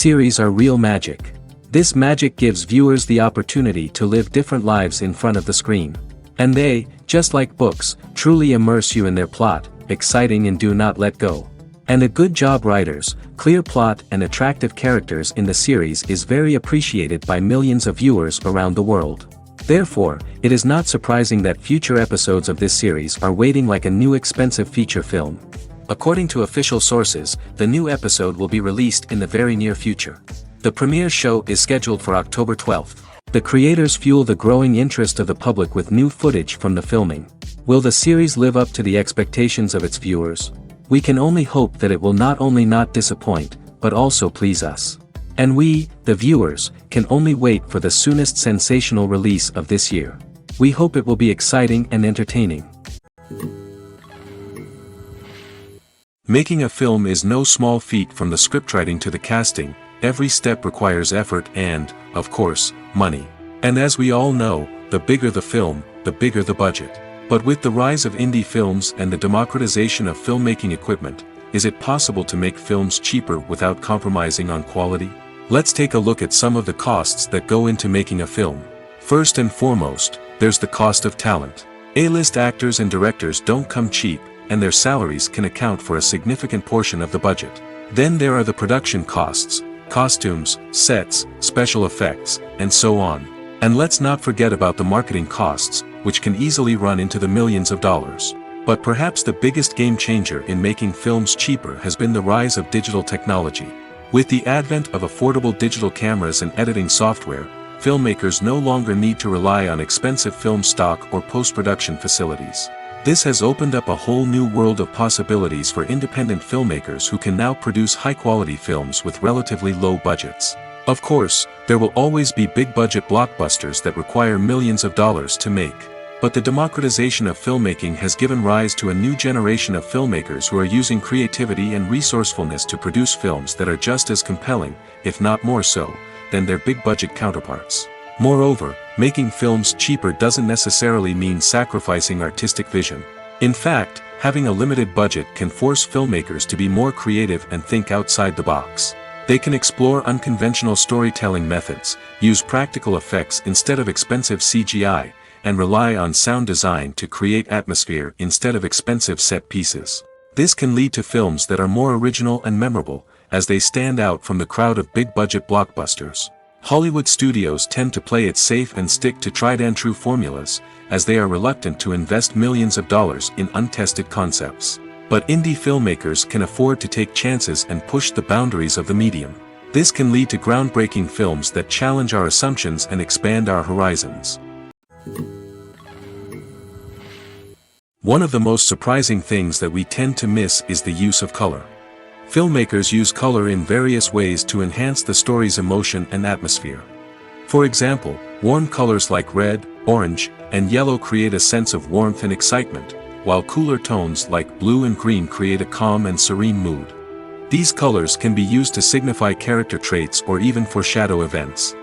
Series are real magic. This magic gives viewers the opportunity to live different lives in front of the screen. And they, just like books, truly immerse you in their plot, exciting and do not let go. And a good job writers, clear plot and attractive characters in the series is very appreciated by millions of viewers around the world. Therefore, it is not surprising that future episodes of this series are waiting like a new expensive feature film. According to official sources, the new episode will be released in the very near future. The premiere show is scheduled for October 12th. The creators fuel the growing interest of the public with new footage from the filming. Will the series live up to the expectations of its viewers? We can only hope that it will not only not disappoint, but also please us. And we, the viewers, can only wait for the soonest sensational release of this year. We hope it will be exciting and entertaining. Making a film is no small feat. From the scriptwriting to the casting, every step requires effort and, of course, money. And as we all know, the bigger the film, the bigger the budget. But with the rise of indie films and the democratization of filmmaking equipment, is it possible to make films cheaper without compromising on quality? Let's take a look at some of the costs that go into making a film. First and foremost, there's the cost of talent. A-list actors and directors don't come cheap, and their salaries can account for a significant portion of the budget. Then there are the production costs, costumes, sets, special effects, and so on. And let's not forget about the marketing costs, which can easily run into the millions of dollars. But perhaps the biggest game changer in making films cheaper has been the rise of digital technology. With the advent of affordable digital cameras and editing software, filmmakers no longer need to rely on expensive film stock or post-production facilities. This has opened up a whole new world of possibilities for independent filmmakers who can now produce high-quality films with relatively low budgets. Of course, there will always be big-budget blockbusters that require millions of dollars to make. But the democratization of filmmaking has given rise to a new generation of filmmakers who are using creativity and resourcefulness to produce films that are just as compelling, if not more so, than their big-budget counterparts. Moreover, making films cheaper doesn't necessarily mean sacrificing artistic vision. In fact, having a limited budget can force filmmakers to be more creative and think outside the box. They can explore unconventional storytelling methods, use practical effects instead of expensive CGI, and rely on sound design to create atmosphere instead of expensive set pieces. This can lead to films that are more original and memorable, as they stand out from the crowd of big-budget blockbusters. Hollywood studios tend to play it safe and stick to tried-and-true formulas, as they are reluctant to invest millions of dollars in untested concepts. But indie filmmakers can afford to take chances and push the boundaries of the medium. This can lead to groundbreaking films that challenge our assumptions and expand our horizons. One of the most surprising things that we tend to miss is the use of color. Filmmakers use color in various ways to enhance the story's emotion and atmosphere. For example, warm colors like red, orange, and yellow create a sense of warmth and excitement, while cooler tones like blue and green create a calm and serene mood. These colors can be used to signify character traits or even foreshadow events.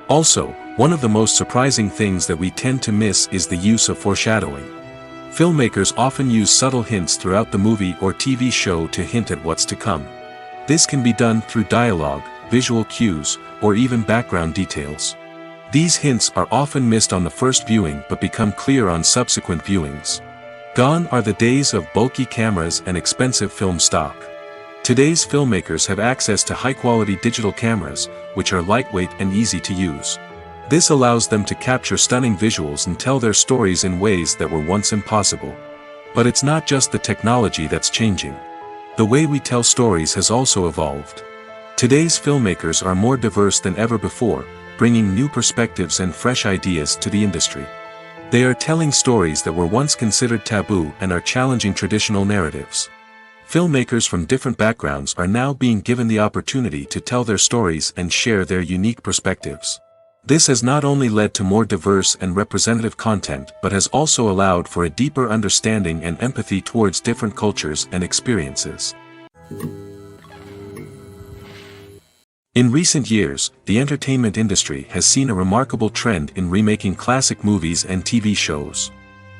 Also, one of the most surprising things that we tend to miss is the use of foreshadowing. Filmmakers often use subtle hints throughout the movie or TV show to hint at what's to come. This can be done through dialogue, visual cues, or even background details. These hints are often missed on the first viewing but become clear on subsequent viewings. Gone are the days of bulky cameras and expensive film stock. Today's filmmakers have access to high-quality digital cameras, which are lightweight and easy to use. This allows them to capture stunning visuals and tell their stories in ways that were once impossible. But it's not just the technology that's changing. The way we tell stories has also evolved. Today's filmmakers are more diverse than ever before, bringing new perspectives and fresh ideas to the industry. They are telling stories that were once considered taboo and are challenging traditional narratives. Filmmakers from different backgrounds are now being given the opportunity to tell their stories and share their unique perspectives. This has not only led to more diverse and representative content but has also allowed for a deeper understanding and empathy towards different cultures and experiences. In recent years, the entertainment industry has seen a remarkable trend in remaking classic movies and TV shows.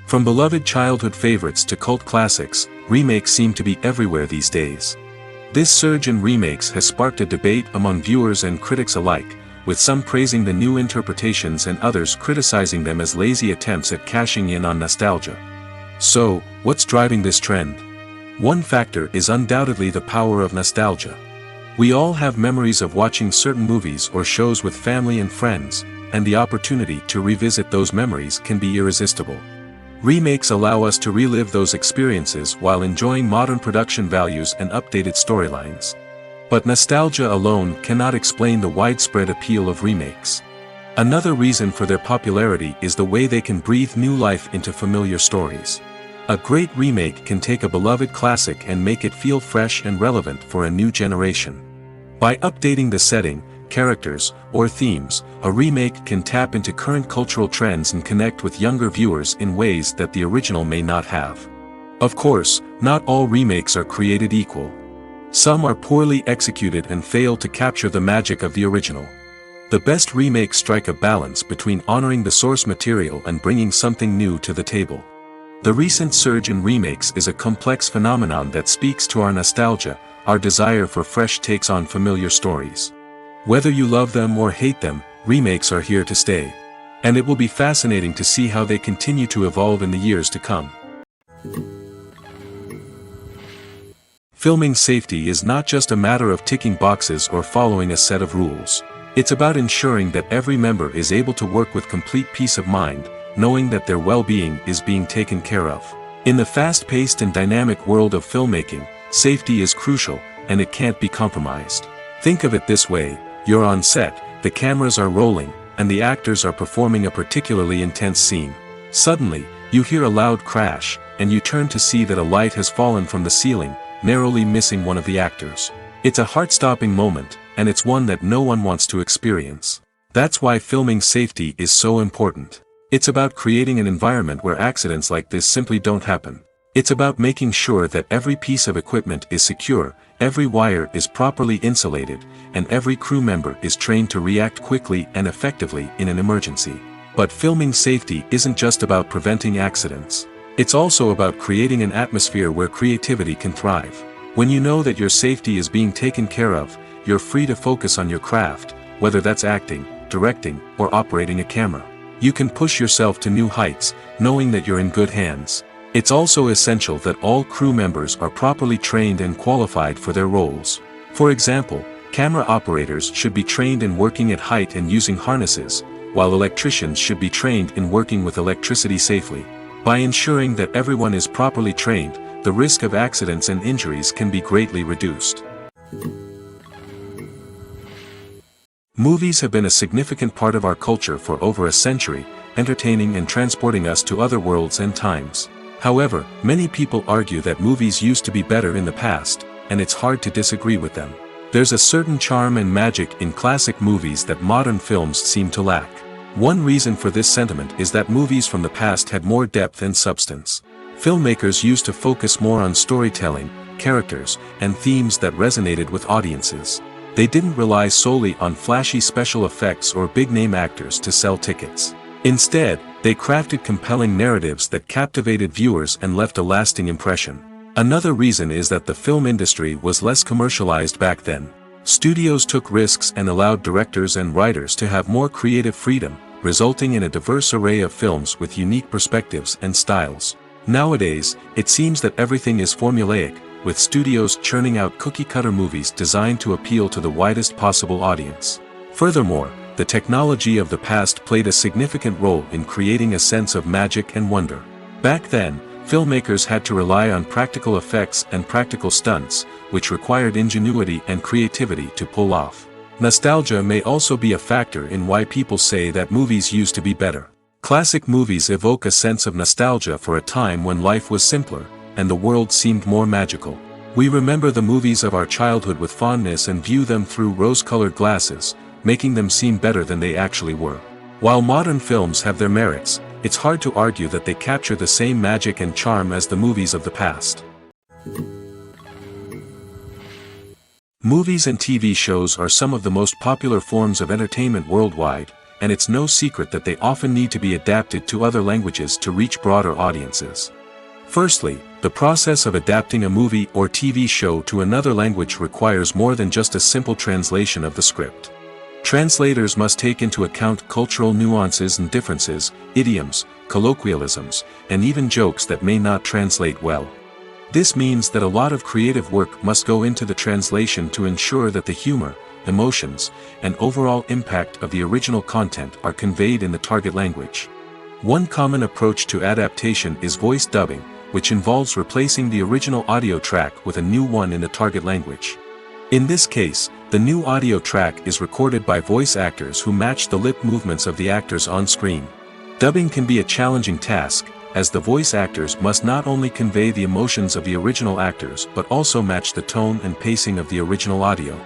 From beloved childhood favorites to cult classics, remakes seem to be everywhere these days. This surge in remakes has sparked a debate among viewers and critics alike, with some praising the new interpretations and others criticizing them as lazy attempts at cashing in on nostalgia. So, what's driving this trend? One factor is undoubtedly the power of nostalgia. We all have memories of watching certain movies or shows with family and friends, and the opportunity to revisit those memories can be irresistible. Remakes allow us to relive those experiences while enjoying modern production values and updated storylines. But nostalgia alone cannot explain the widespread appeal of remakes. Another reason for their popularity is the way they can breathe new life into familiar stories. A great remake can take a beloved classic and make it feel fresh and relevant for a new generation. By updating the setting, characters, or themes, a remake can tap into current cultural trends and connect with younger viewers in ways that the original may not have. Of course, not all remakes are created equal. Some are poorly executed and fail to capture the magic of the original. The best remakes strike a balance between honoring the source material and bringing something new to the table. The recent surge in remakes is a complex phenomenon that speaks to our nostalgia, our desire for fresh takes on familiar stories. Whether you love them or hate them, remakes are here to stay. And it will be fascinating to see how they continue to evolve in the years to come. Filming safety is not just a matter of ticking boxes or following a set of rules. It's about ensuring that every member is able to work with complete peace of mind, knowing that their well-being is being taken care of. In the fast-paced and dynamic world of filmmaking, safety is crucial, and it can't be compromised. Think of it this way: you're on set, the cameras are rolling, and the actors are performing a particularly intense scene. Suddenly, you hear a loud crash, and you turn to see that a light has fallen from the ceiling, narrowly missing one of the actors. It's a heart-stopping moment, and it's one that no one wants to experience. That's why filming safety is so important. It's about creating an environment where accidents like this simply don't happen. It's about making sure that every piece of equipment is secure, every wire is properly insulated, and every crew member is trained to react quickly and effectively in an emergency. But filming safety isn't just about preventing accidents. It's also about creating an atmosphere where creativity can thrive. When you know that your safety is being taken care of, you're free to focus on your craft, whether that's acting, directing, or operating a camera. You can push yourself to new heights, knowing that you're in good hands. It's also essential that all crew members are properly trained and qualified for their roles. For example, camera operators should be trained in working at height and using harnesses, while electricians should be trained in working with electricity safely. By ensuring that everyone is properly trained, the risk of accidents and injuries can be greatly reduced. Movies have been a significant part of our culture for over a century, entertaining and transporting us to other worlds and times. However, many people argue that movies used to be better in the past, and it's hard to disagree with them. There's a certain charm and magic in classic movies that modern films seem to lack. One reason for this sentiment is that movies from the past had more depth and substance. Filmmakers used to focus more on storytelling, characters, and themes that resonated with audiences. They didn't rely solely on flashy special effects or big-name actors to sell tickets. Instead, they crafted compelling narratives that captivated viewers and left a lasting impression. Another reason is that the film industry was less commercialized back then. Studios took risks and allowed directors and writers to have more creative freedom, resulting in a diverse array of films with unique perspectives and styles. Nowadays, it seems that everything is formulaic, with studios churning out cookie-cutter movies designed to appeal to the widest possible audience. Furthermore, the technology of the past played a significant role in creating a sense of magic and wonder. Back then, filmmakers had to rely on practical effects and practical stunts, which required ingenuity and creativity to pull off. Nostalgia may also be a factor in why people say that movies used to be better. Classic movies evoke a sense of nostalgia for a time when life was simpler, and the world seemed more magical. We remember the movies of our childhood with fondness and view them through rose-colored glasses, making them seem better than they actually were. While modern films have their merits, it's hard to argue that they capture the same magic and charm as the movies of the past. Movies and TV shows are some of the most popular forms of entertainment worldwide, and it's no secret that they often need to be adapted to other languages to reach broader audiences. Firstly, The process of adapting a movie or TV show to another language requires more than just a simple translation of the script. Translators must take into account cultural nuances and differences, idioms, colloquialisms, and even jokes that may not translate well. This means that a lot of creative work must go into the translation to ensure that the humor, emotions, and overall impact of the original content are conveyed in the target language. One common approach to adaptation is voice dubbing, which involves replacing the original audio track with a new one in the target language. In this case, the new audio track is recorded by voice actors who match the lip movements of the actors on screen. Dubbing can be a challenging task, as the voice actors must not only convey the emotions of the original actors but also match the tone and pacing of the original audio.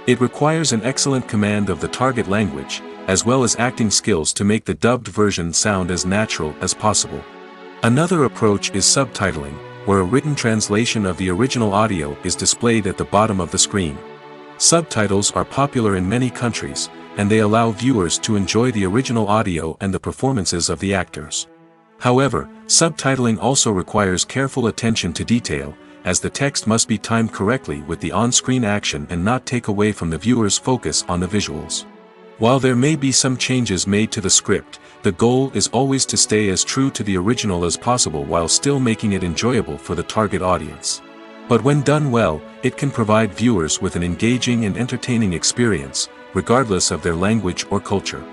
It requires an excellent command of the target language, as well as acting skills to make the dubbed version sound as natural as possible. Another approach is subtitling, where a written translation of the original audio is displayed at the bottom of the screen. Subtitles are popular in many countries, and they allow viewers to enjoy the original audio and the performances of the actors. However, subtitling also requires careful attention to detail, as the text must be timed correctly with the on-screen action and not take away from the viewer's focus on the visuals. While there may be some changes made to the script, the goal is always to stay as true to the original as possible while still making it enjoyable for the target audience. But when done well, it can provide viewers with an engaging and entertaining experience, regardless of their language or culture.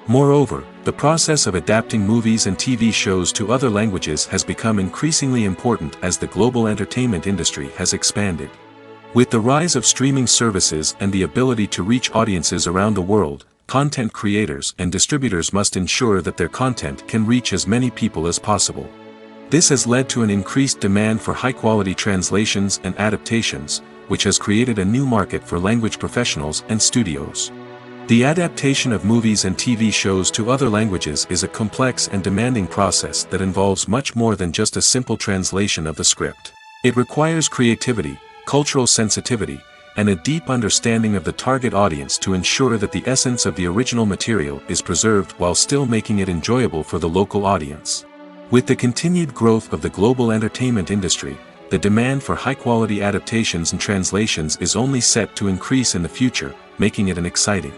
Moreover, the process of adapting movies and TV shows to other languages has become increasingly important as the global entertainment industry has expanded. With the rise of streaming services and the ability to reach audiences around the world, content creators and distributors must ensure that their content can reach as many people as possible. This has led to an increased demand for high-quality translations and adaptations, which has created a new market for language professionals and studios. The adaptation of movies and TV shows to other languages is a complex and demanding process that involves much more than just a simple translation of the script. It requires creativity, cultural sensitivity, and a deep understanding of the target audience to ensure that the essence of the original material is preserved while still making it enjoyable for the local audience. With the continued growth of the global entertainment industry, the demand for high-quality adaptations and translations is only set to increase in the future, making it an exciting.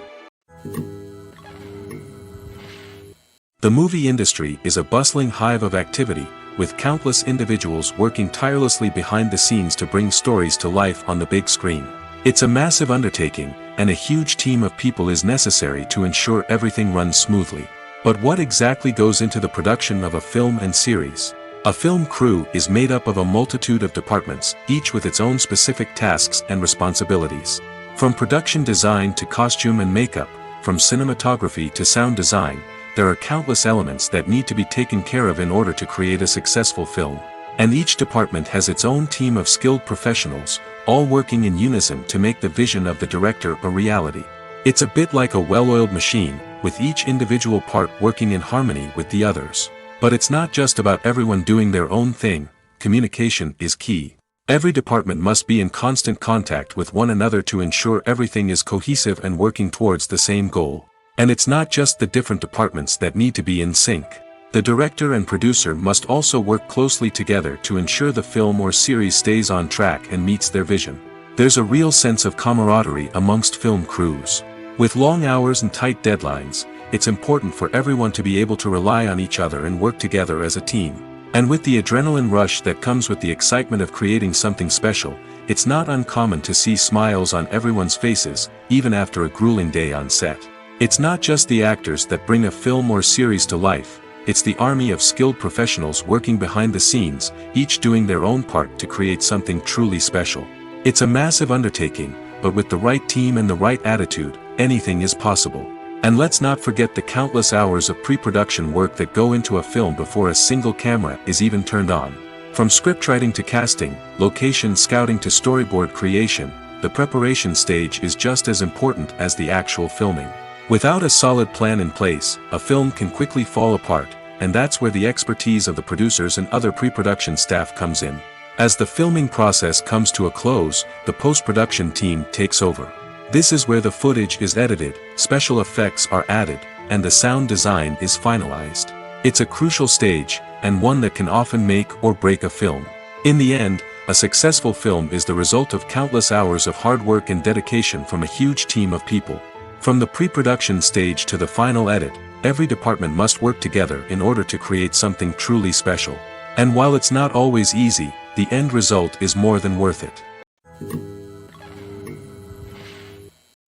The movie industry is a bustling hive of activity, with countless individuals working tirelessly behind the scenes to bring stories to life on the big screen. It's a massive undertaking, and a huge team of people is necessary to ensure everything runs smoothly. But what exactly goes into the production of a film and series? A film crew is made up of a multitude of departments, each with its own specific tasks and responsibilities. From production design to costume and makeup, from cinematography to sound design, there are countless elements that need to be taken care of in order to create a successful film. And each department has its own team of skilled professionals, all working in unison to make the vision of the director a reality. It's a bit like a well-oiled machine, with each individual part working in harmony with the others. But it's not just about everyone doing their own thing. Communication is key. Every department must be in constant contact with one another to ensure everything is cohesive and working towards the same goal. And it's not just the different departments that need to be in sync. The director and producer must also work closely together to ensure the film or series stays on track and meets their vision. There's a real sense of camaraderie amongst film crews. With long hours and tight deadlines, it's important for everyone to be able to rely on each other and work together as a team. And with the adrenaline rush that comes with the excitement of creating something special, it's not uncommon to see smiles on everyone's faces, even after a grueling day on set. It's not just the actors that bring a film or series to life, it's the army of skilled professionals working behind the scenes, each doing their own part to create something truly special. It's a massive undertaking, but with the right team and the right attitude, anything is possible. And let's not forget the countless hours of pre-production work that go into a film before a single camera is even turned on. From scriptwriting to casting, location scouting to storyboard creation, the preparation stage is just as important as the actual filming. Without a solid plan in place, a film can quickly fall apart, and that's where the expertise of the producers and other pre-production staff comes in. As the filming process comes to a close, the post-production team takes over. This is where the footage is edited, special effects are added, and the sound design is finalized. It's a crucial stage, and one that can often make or break a film. In the end, a successful film is the result of countless hours of hard work and dedication from a huge team of people. From the pre-production stage to the final edit, every department must work together in order to create something truly special. And while it's not always easy, the end result is more than worth it.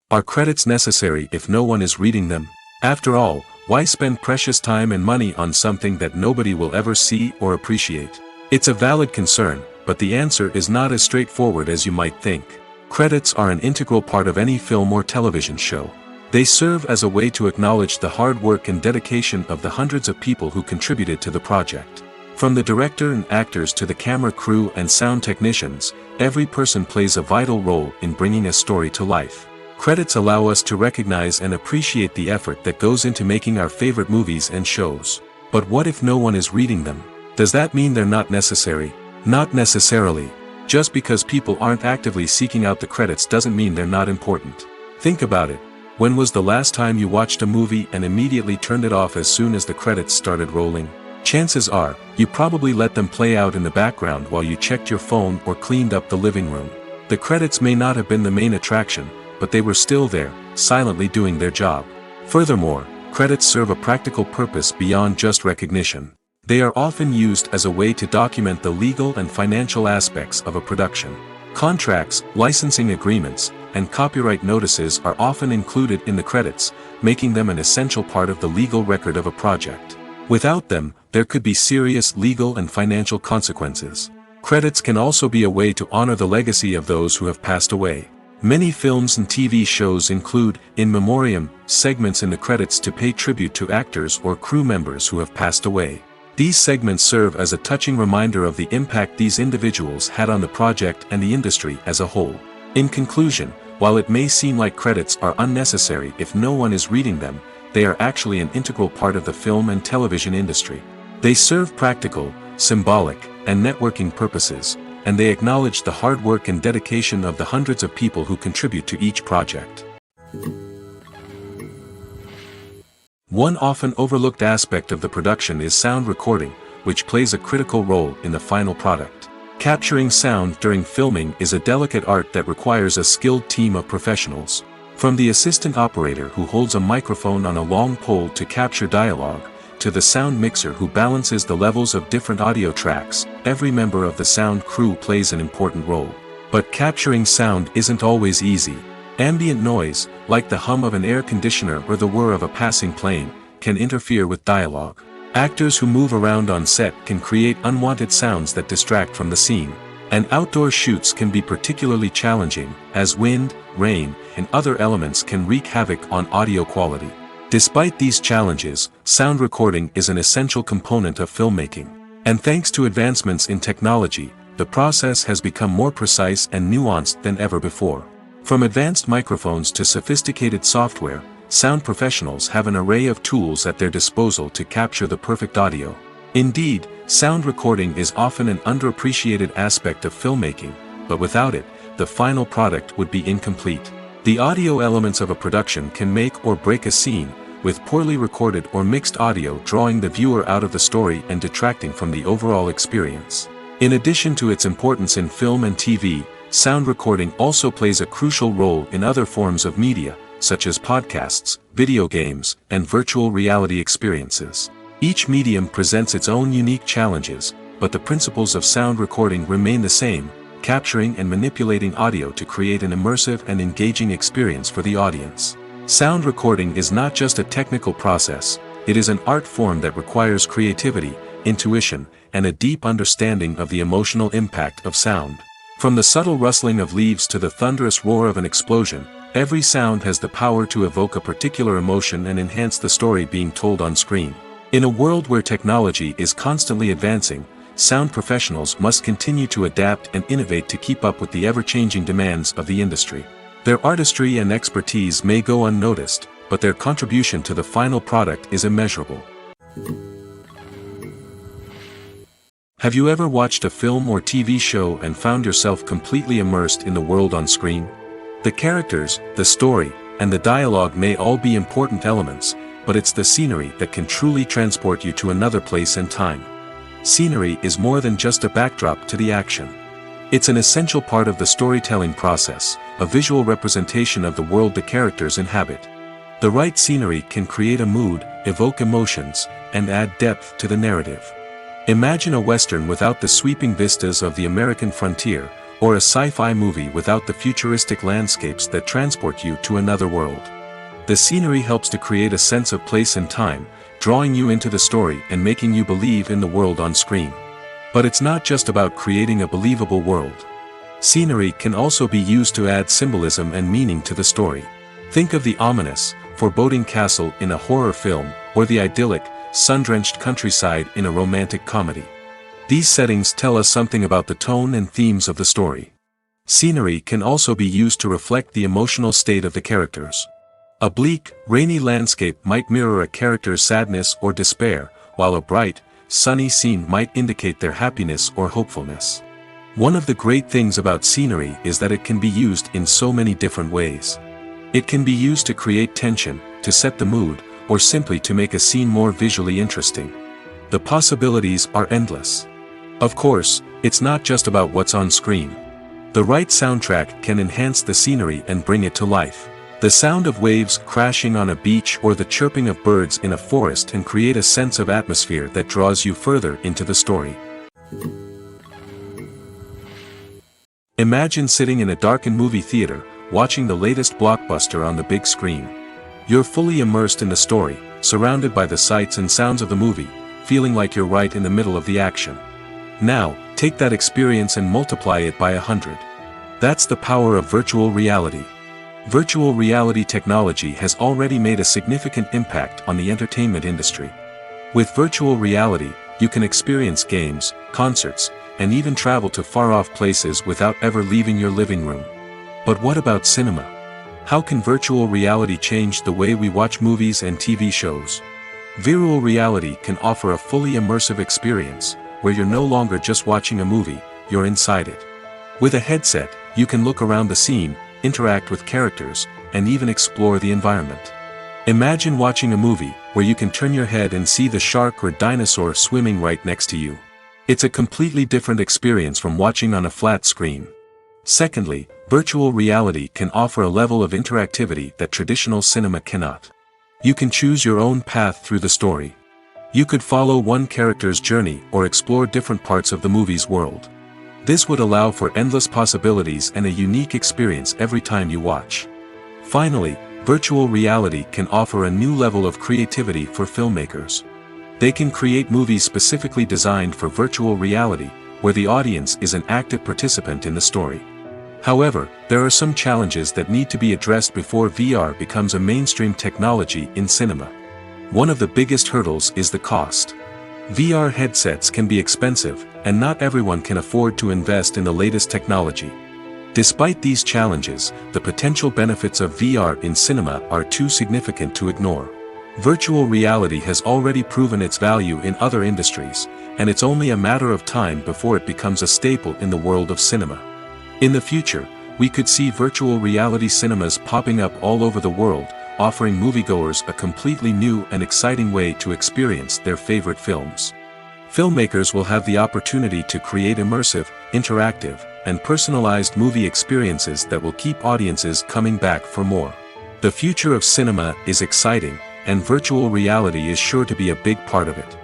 Are credits necessary if no one is reading them? After all, why spend precious time and money on something that nobody will ever see or appreciate? It's a valid concern, but the answer is not as straightforward as you might think. Credits are an integral part of any film or television show. They serve as a way to acknowledge the hard work and dedication of the hundreds of people who contributed to the project. From the director and actors to the camera crew and sound technicians, every person plays a vital role in bringing a story to life. Credits allow us to recognize and appreciate the effort that goes into making our favorite movies and shows. But what if no one is reading them? Does that mean they're not necessary? Not necessarily. Just because people aren't actively seeking out the credits doesn't mean they're not important. Think about it. When was the last time you watched a movie and immediately turned it off as soon as the credits started rolling? Chances are, you probably let them play out in the background while you checked your phone or cleaned up the living room. The credits may not have been the main attraction, but they were still there, silently doing their job. Furthermore, credits serve a practical purpose beyond just recognition. They are often used as a way to document the legal and financial aspects of a production. Contracts, licensing agreements, and copyright notices are often included in the credits, making them an essential part of the legal record of a project. Without them, there could be serious legal and financial consequences. Credits can also be a way to honor the legacy of those who have passed away. Many films and TV shows include, in memoriam, segments in the credits to pay tribute to actors or crew members who have passed away. These segments serve as a touching reminder of the impact these individuals had on the project and the industry as a whole. In conclusion, while it may seem like credits are unnecessary if no one is reading them, they are actually an integral part of the film and television industry. They serve practical, symbolic, and networking purposes, and they acknowledge the hard work and dedication of the hundreds of people who contribute to each project. One often overlooked aspect of the production is sound recording, which plays a critical role in the final product. Capturing sound during filming is a delicate art that requires a skilled team of professionals. From the assistant operator who holds a microphone on a long pole to capture dialogue, to the sound mixer who balances the levels of different audio tracks, every member of the sound crew plays an important role. But capturing sound isn't always easy. Ambient noise, like the hum of an air conditioner or the whir of a passing plane, can interfere with dialogue. Actors who move around on set can create unwanted sounds that distract from the scene. And outdoor shoots can be particularly challenging, as wind, rain, and other elements can wreak havoc on audio quality. Despite these challenges, sound recording is an essential component of filmmaking. And thanks to advancements in technology, the process has become more precise and nuanced than ever before. From advanced microphones to sophisticated software, sound professionals have an array of tools at their disposal to capture the perfect audio. Indeed, sound recording is often an underappreciated aspect of filmmaking, but without it, the final product would be incomplete. The audio elements of a production can make or break a scene, with poorly recorded or mixed audio drawing the viewer out of the story and detracting from the overall experience. In addition to its importance in film and TV, sound recording also plays a crucial role in other forms of media, such as podcasts, video games, and virtual reality experiences. Each medium presents its own unique challenges, but the principles of sound recording remain the same, capturing and manipulating audio to create an immersive and engaging experience for the audience. Sound recording is not just a technical process, it is an art form that requires creativity, intuition, and a deep understanding of the emotional impact of sound. From the subtle rustling of leaves to the thunderous roar of an explosion, every sound has the power to evoke a particular emotion and enhance the story being told on screen. In a world where technology is constantly advancing, sound professionals must continue to adapt and innovate to keep up with the ever-changing demands of the industry. Their artistry and expertise may go unnoticed, but their contribution to the final product is immeasurable. Have you ever watched a film or TV show and found yourself completely immersed in the world on screen? The characters, the story, and the dialogue may all be important elements, but it's the scenery that can truly transport you to another place and time. Scenery is more than just a backdrop to the action. It's an essential part of the storytelling process, a visual representation of the world the characters inhabit. The right scenery can create a mood, evoke emotions, and add depth to the narrative. Imagine a Western without the sweeping vistas of the American frontier, or a sci-fi movie without the futuristic landscapes that transport you to another world. The scenery helps to create a sense of place and time, drawing you into the story and making you believe in the world on screen. But it's not just about creating a believable world. Scenery can also be used to add symbolism and meaning to the story. Think of the ominous, foreboding castle in a horror film, or the idyllic, sun-drenched countryside in a romantic comedy. These settings tell us something about the tone and themes of the story. Scenery can also be used to reflect the emotional state of the characters. A bleak, rainy landscape might mirror a character's sadness or despair, while a bright, sunny scene might indicate their happiness or hopefulness. One of the great things about scenery is that it can be used in so many different ways. It can be used to create tension, to set the mood, or simply to make a scene more visually interesting. The possibilities are endless. Of course, it's not just about what's on screen. The right soundtrack can enhance the scenery and bring it to life. The sound of waves crashing on a beach or the chirping of birds in a forest can create a sense of atmosphere that draws you further into the story. Imagine sitting in a darkened movie theater, watching the latest blockbuster on the big screen. You're fully immersed in the story, surrounded by the sights and sounds of the movie, feeling like you're right in the middle of the action. Now, take that experience and multiply it by 100. That's the power of virtual reality. Virtual reality technology has already made a significant impact on the entertainment industry. With virtual reality, you can experience games, concerts, and even travel to far-off places without ever leaving your living room. But what about cinema? How can virtual reality change the way we watch movies and TV shows? Virtual reality can offer a fully immersive experience, where you're no longer just watching a movie, you're inside it. With a headset, you can look around the scene, interact with characters, and even explore the environment. Imagine watching a movie, where you can turn your head and see the shark or dinosaur swimming right next to you. It's a completely different experience from watching on a flat screen. Secondly, virtual reality can offer a level of interactivity that traditional cinema cannot. You can choose your own path through the story. You could follow one character's journey or explore different parts of the movie's world. This would allow for endless possibilities and a unique experience every time you watch. Finally, virtual reality can offer a new level of creativity for filmmakers. They can create movies specifically designed for virtual reality, where the audience is an active participant in the story. However, there are some challenges that need to be addressed before VR becomes a mainstream technology in cinema. One of the biggest hurdles is the cost. VR headsets can be expensive, and not everyone can afford to invest in the latest technology. Despite these challenges, the potential benefits of VR in cinema are too significant to ignore. Virtual reality has already proven its value in other industries, and it's only a matter of time before it becomes a staple in the world of cinema. In the future, we could see virtual reality cinemas popping up all over the world, offering moviegoers a completely new and exciting way to experience their favorite films. Filmmakers will have the opportunity to create immersive, interactive, and personalized movie experiences that will keep audiences coming back for more. The future of cinema is exciting, and virtual reality is sure to be a big part of it.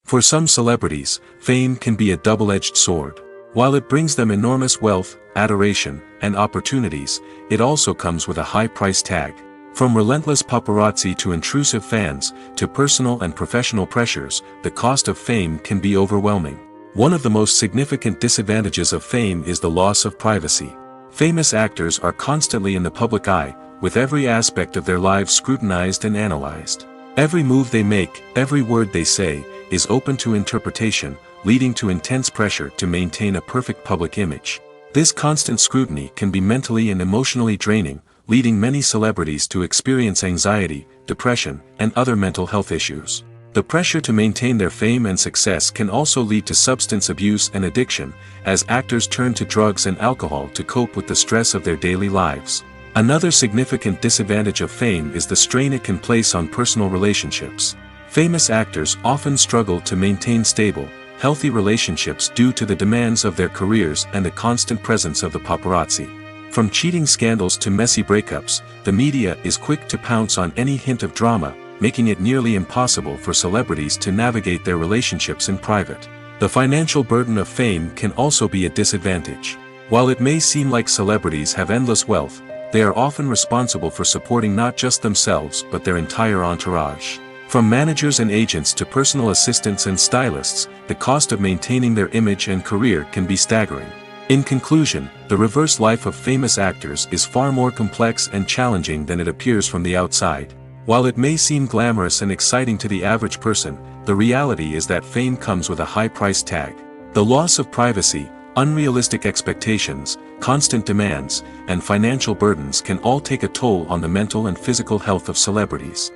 For some celebrities, fame can be a double-edged sword. While it brings them enormous wealth, adoration, and opportunities, it also comes with a high price tag. From relentless paparazzi to intrusive fans, to personal and professional pressures, the cost of fame can be overwhelming. One of the most significant disadvantages of fame is the loss of privacy. Famous actors are constantly in the public eye, with every aspect of their lives scrutinized and analyzed. Every move they make, every word they say, is open to interpretation, leading to intense pressure to maintain a perfect public image. This constant scrutiny can be mentally and emotionally draining, leading many celebrities to experience anxiety, depression, and other mental health issues. The pressure to maintain their fame and success can also lead to substance abuse and addiction, as actors turn to drugs and alcohol to cope with the stress of their daily lives. Another significant disadvantage of fame is the strain it can place on personal relationships. Famous actors often struggle to maintain stable, healthy relationships due to the demands of their careers and the constant presence of the paparazzi. From cheating scandals to messy breakups, the media is quick to pounce on any hint of drama, making it nearly impossible for celebrities to navigate their relationships in private. The financial burden of fame can also be a disadvantage. While it may seem like celebrities have endless wealth, they are often responsible for supporting not just themselves but their entire entourage. From managers and agents to personal assistants and stylists, the cost of maintaining their image and career can be staggering. In conclusion, the reverse life of famous actors is far more complex and challenging than it appears from the outside. While it may seem glamorous and exciting to the average person, the reality is that fame comes with a high price tag. The loss of privacy, unrealistic expectations, constant demands, and financial burdens can all take a toll on the mental and physical health of celebrities.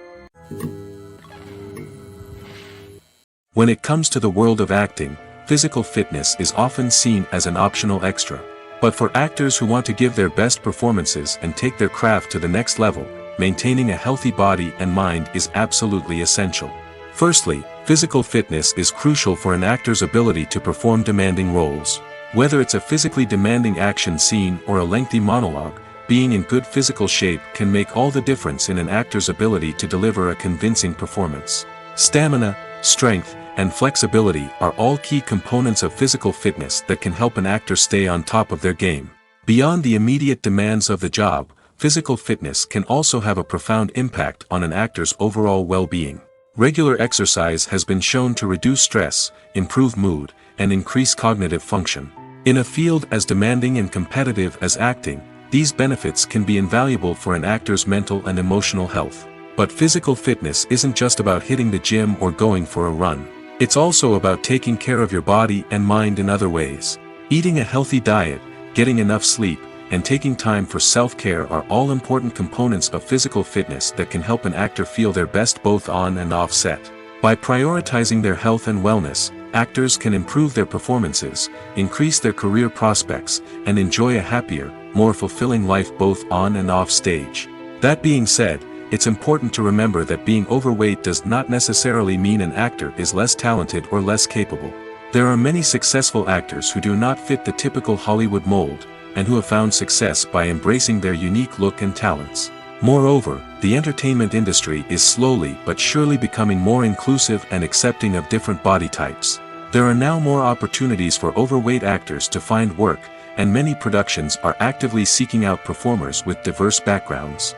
When it comes to the world of acting, physical fitness is often seen as an optional extra. But for actors who want to give their best performances and take their craft to the next level, maintaining a healthy body and mind is absolutely essential. Firstly, physical fitness is crucial for an actor's ability to perform demanding roles. Whether it's a physically demanding action scene or a lengthy monologue, being in good physical shape can make all the difference in an actor's ability to deliver a convincing performance. Stamina, strength, and flexibility are all key components of physical fitness that can help an actor stay on top of their game. Beyond the immediate demands of the job, physical fitness can also have a profound impact on an actor's overall well-being. Regular exercise has been shown to reduce stress, improve mood, and increase cognitive function. In a field as demanding and competitive as acting, these benefits can be invaluable for an actor's mental and emotional health. But physical fitness isn't just about hitting the gym or going for a run. It's also about taking care of your body and mind in other ways. Eating a healthy diet, getting enough sleep, and taking time for self-care are all important components of physical fitness that can help an actor feel their best both on and off set. By prioritizing their health and wellness, actors can improve their performances, increase their career prospects, and enjoy a happier, more fulfilling life both on and off stage. That being said, it's important to remember that being overweight does not necessarily mean an actor is less talented or less capable. There are many successful actors who do not fit the typical Hollywood mold, and who have found success by embracing their unique look and talents. Moreover, the entertainment industry is slowly but surely becoming more inclusive and accepting of different body types. There are now more opportunities for overweight actors to find work, and many productions are actively seeking out performers with diverse backgrounds.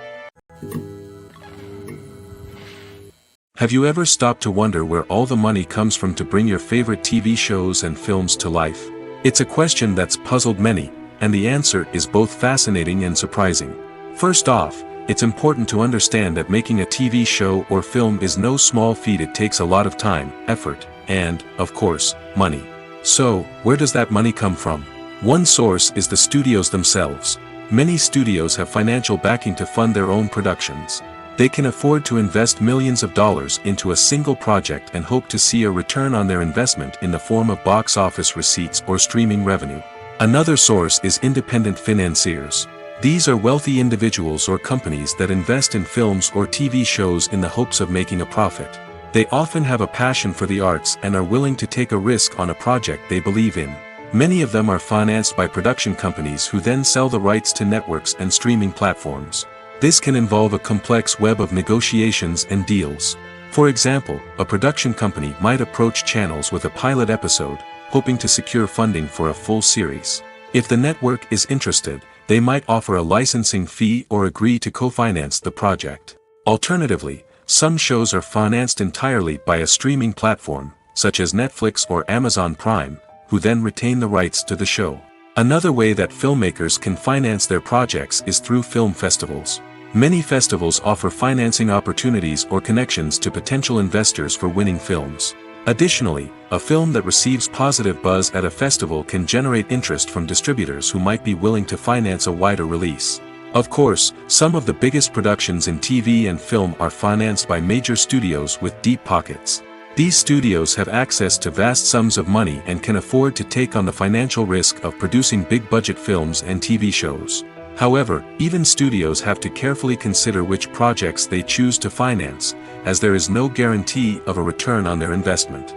Have you ever stopped to wonder where all the money comes from to bring your favorite TV shows and films to life? It's a question that's puzzled many, and the answer is both fascinating and surprising. First off, it's important to understand that making a TV show or film is no small feat. It takes a lot of time, effort, and, of course, money. So, where does that money come from? One source is the studios themselves. Many studios have financial backing to fund their own productions. They can afford to invest millions of dollars into a single project and hope to see a return on their investment in the form of box office receipts or streaming revenue. Another source is independent financiers. These are wealthy individuals or companies that invest in films or TV shows in the hopes of making a profit. They often have a passion for the arts and are willing to take a risk on a project they believe in. Many of them are financed by production companies who then sell the rights to networks and streaming platforms. This can involve a complex web of negotiations and deals. For example, a production company might approach channels with a pilot episode, hoping to secure funding for a full series. If the network is interested, they might offer a licensing fee or agree to co-finance the project. Alternatively, some shows are financed entirely by a streaming platform, such as Netflix or Amazon Prime, who then retain the rights to the show. Another way that filmmakers can finance their projects is through film festivals. Many festivals offer financing opportunities or connections to potential investors for winning films. Additionally, a film that receives positive buzz at a festival can generate interest from distributors who might be willing to finance a wider release. Of course, some of the biggest productions in TV and film are financed by major studios with deep pockets. These studios have access to vast sums of money and can afford to take on the financial risk of producing big-budget films and TV shows. However, even studios have to carefully consider which projects they choose to finance, as there is no guarantee of a return on their investment.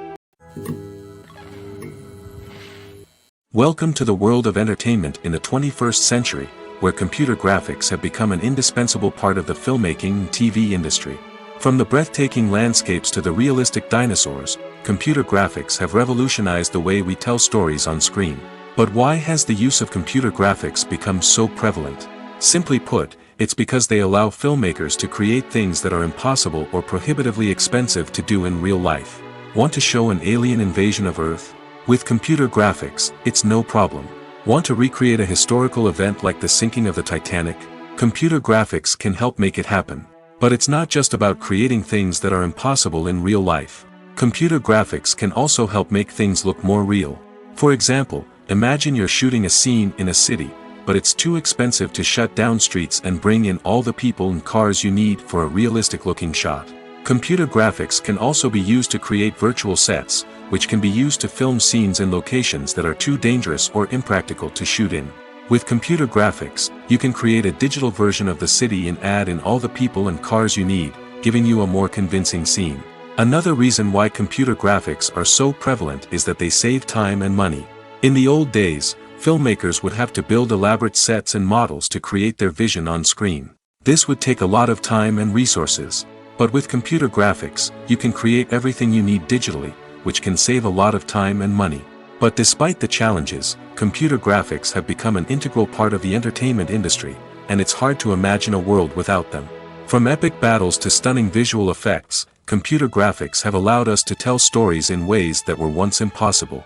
Welcome to the world of entertainment in the 21st century, where computer graphics have become an indispensable part of the filmmaking and TV industry. From the breathtaking landscapes to the realistic dinosaurs, computer graphics have revolutionized the way we tell stories on screen. But why has the use of computer graphics become so prevalent? Simply put, it's because they allow filmmakers to create things that are impossible or prohibitively expensive to do in real life. Want to show an alien invasion of Earth? With computer graphics, it's no problem. Want to recreate a historical event like the sinking of the Titanic? Computer graphics can help make it happen. But it's not just about creating things that are impossible in real life. Computer graphics can also help make things look more real. For example, imagine you're shooting a scene in a city, but it's too expensive to shut down streets and bring in all the people and cars you need for a realistic-looking shot. Computer graphics can also be used to create virtual sets, which can be used to film scenes in locations that are too dangerous or impractical to shoot in. With computer graphics, you can create a digital version of the city and add in all the people and cars you need, giving you a more convincing scene. Another reason why computer graphics are so prevalent is that they save time and money. In the old days, filmmakers would have to build elaborate sets and models to create their vision on screen. This would take a lot of time and resources. But with computer graphics, you can create everything you need digitally, which can save a lot of time and money. But despite the challenges, computer graphics have become an integral part of the entertainment industry, and it's hard to imagine a world without them. From epic battles to stunning visual effects, computer graphics have allowed us to tell stories in ways that were once impossible.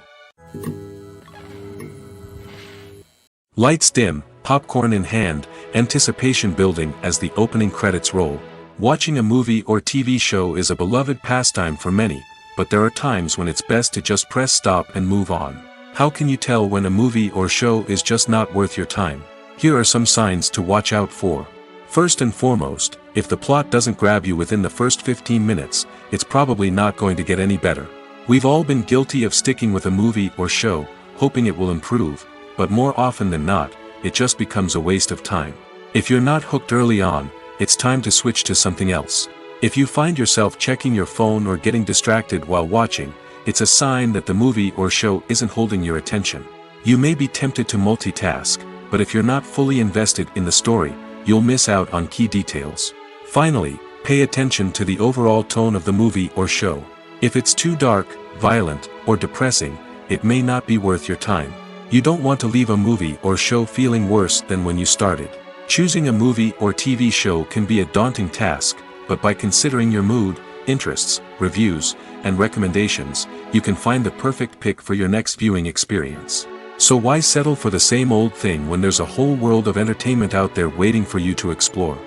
Lights dim, popcorn in hand, anticipation building as the opening credits roll. Watching a movie or TV show is a beloved pastime for many, but there are times when it's best to just press stop and move on. How can you tell when a movie or show is just not worth your time? Here are some signs to watch out for. First and foremost, if the plot doesn't grab you within the first 15 minutes, it's probably not going to get any better. We've all been guilty of sticking with a movie or show, hoping it will improve, but more often than not, it just becomes a waste of time. If you're not hooked early on, it's time to switch to something else. If you find yourself checking your phone or getting distracted while watching, it's a sign that the movie or show isn't holding your attention. You may be tempted to multitask, but if you're not fully invested in the story, you'll miss out on key details. Finally, pay attention to the overall tone of the movie or show. If it's too dark, violent, or depressing, it may not be worth your time. You don't want to leave a movie or show feeling worse than when you started. Choosing a movie or TV show can be a daunting task, but by considering your mood, interests, reviews, and recommendations, you can find the perfect pick for your next viewing experience. So why settle for the same old thing when there's a whole world of entertainment out there waiting for you to explore?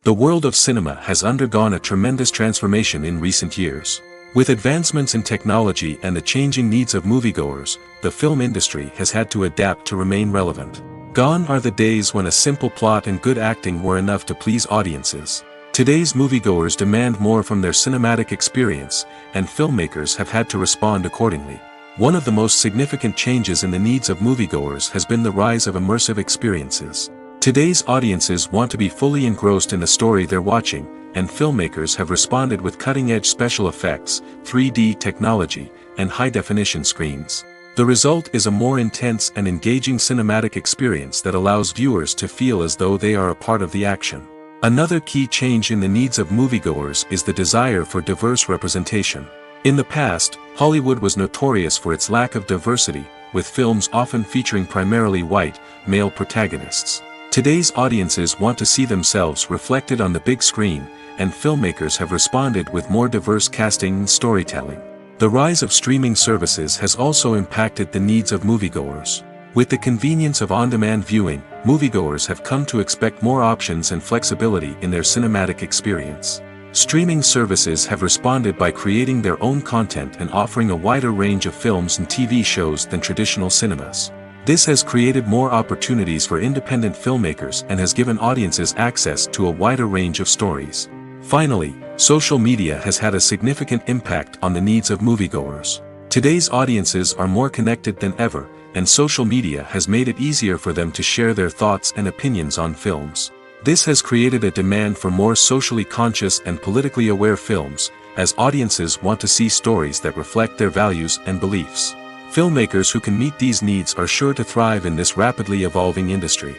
The world of cinema has undergone a tremendous transformation in recent years. With advancements in technology and the changing needs of moviegoers, the film industry has had to adapt to remain relevant. Gone are the days when a simple plot and good acting were enough to please audiences. Today's moviegoers demand more from their cinematic experience, and filmmakers have had to respond accordingly. One of the most significant changes in the needs of moviegoers has been the rise of immersive experiences. Today's audiences want to be fully engrossed in the story they're watching, and filmmakers have responded with cutting-edge special effects, 3D technology, and high-definition screens. The result is a more intense and engaging cinematic experience that allows viewers to feel as though they are a part of the action. Another key change in the needs of moviegoers is the desire for diverse representation. In the past, Hollywood was notorious for its lack of diversity, with films often featuring primarily white, male protagonists. Today's audiences want to see themselves reflected on the big screen, and filmmakers have responded with more diverse casting and storytelling. The rise of streaming services has also impacted the needs of moviegoers. With the convenience of on-demand viewing, moviegoers have come to expect more options and flexibility in their cinematic experience. Streaming services have responded by creating their own content and offering a wider range of films and TV shows than traditional cinemas. This has created more opportunities for independent filmmakers and has given audiences access to a wider range of stories. Finally, social media has had a significant impact on the needs of moviegoers. Today's audiences are more connected than ever, and social media has made it easier for them to share their thoughts and opinions on films. This has created a demand for more socially conscious and politically aware films, as audiences want to see stories that reflect their values and beliefs. Filmmakers who can meet these needs are sure to thrive in this rapidly evolving industry.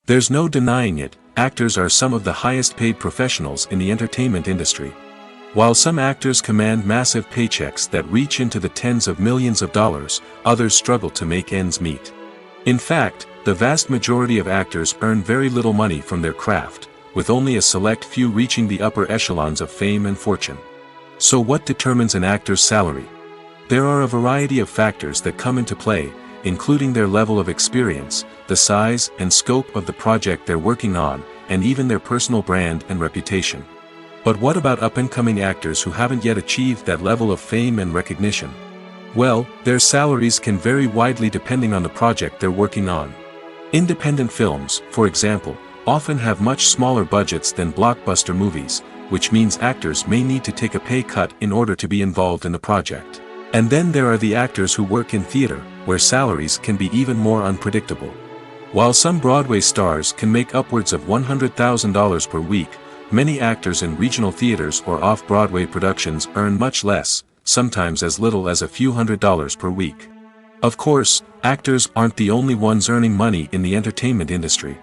There's no denying it, actors are some of the highest paid professionals in the entertainment industry. While some actors command massive paychecks that reach into the tens of millions of dollars, others struggle to make ends meet. In fact, the vast majority of actors earn very little money from their craft, with only a select few reaching the upper echelons of fame and fortune. So what determines an actor's salary? There are a variety of factors that come into play, including their level of experience, the size and scope of the project they're working on, and even their personal brand and reputation. But what about up-and-coming actors who haven't yet achieved that level of fame and recognition? Well, their salaries can vary widely depending on the project they're working on. Independent films, for example, often have much smaller budgets than blockbuster movies, which means actors may need to take a pay cut in order to be involved in the project. And then there are the actors who work in theater, where salaries can be even more unpredictable. While some Broadway stars can make upwards of $100,000 per week, many actors in regional theaters or off-Broadway productions earn much less, sometimes as little as a few $100s per week. Of course, actors aren't the only ones earning money in the entertainment industry.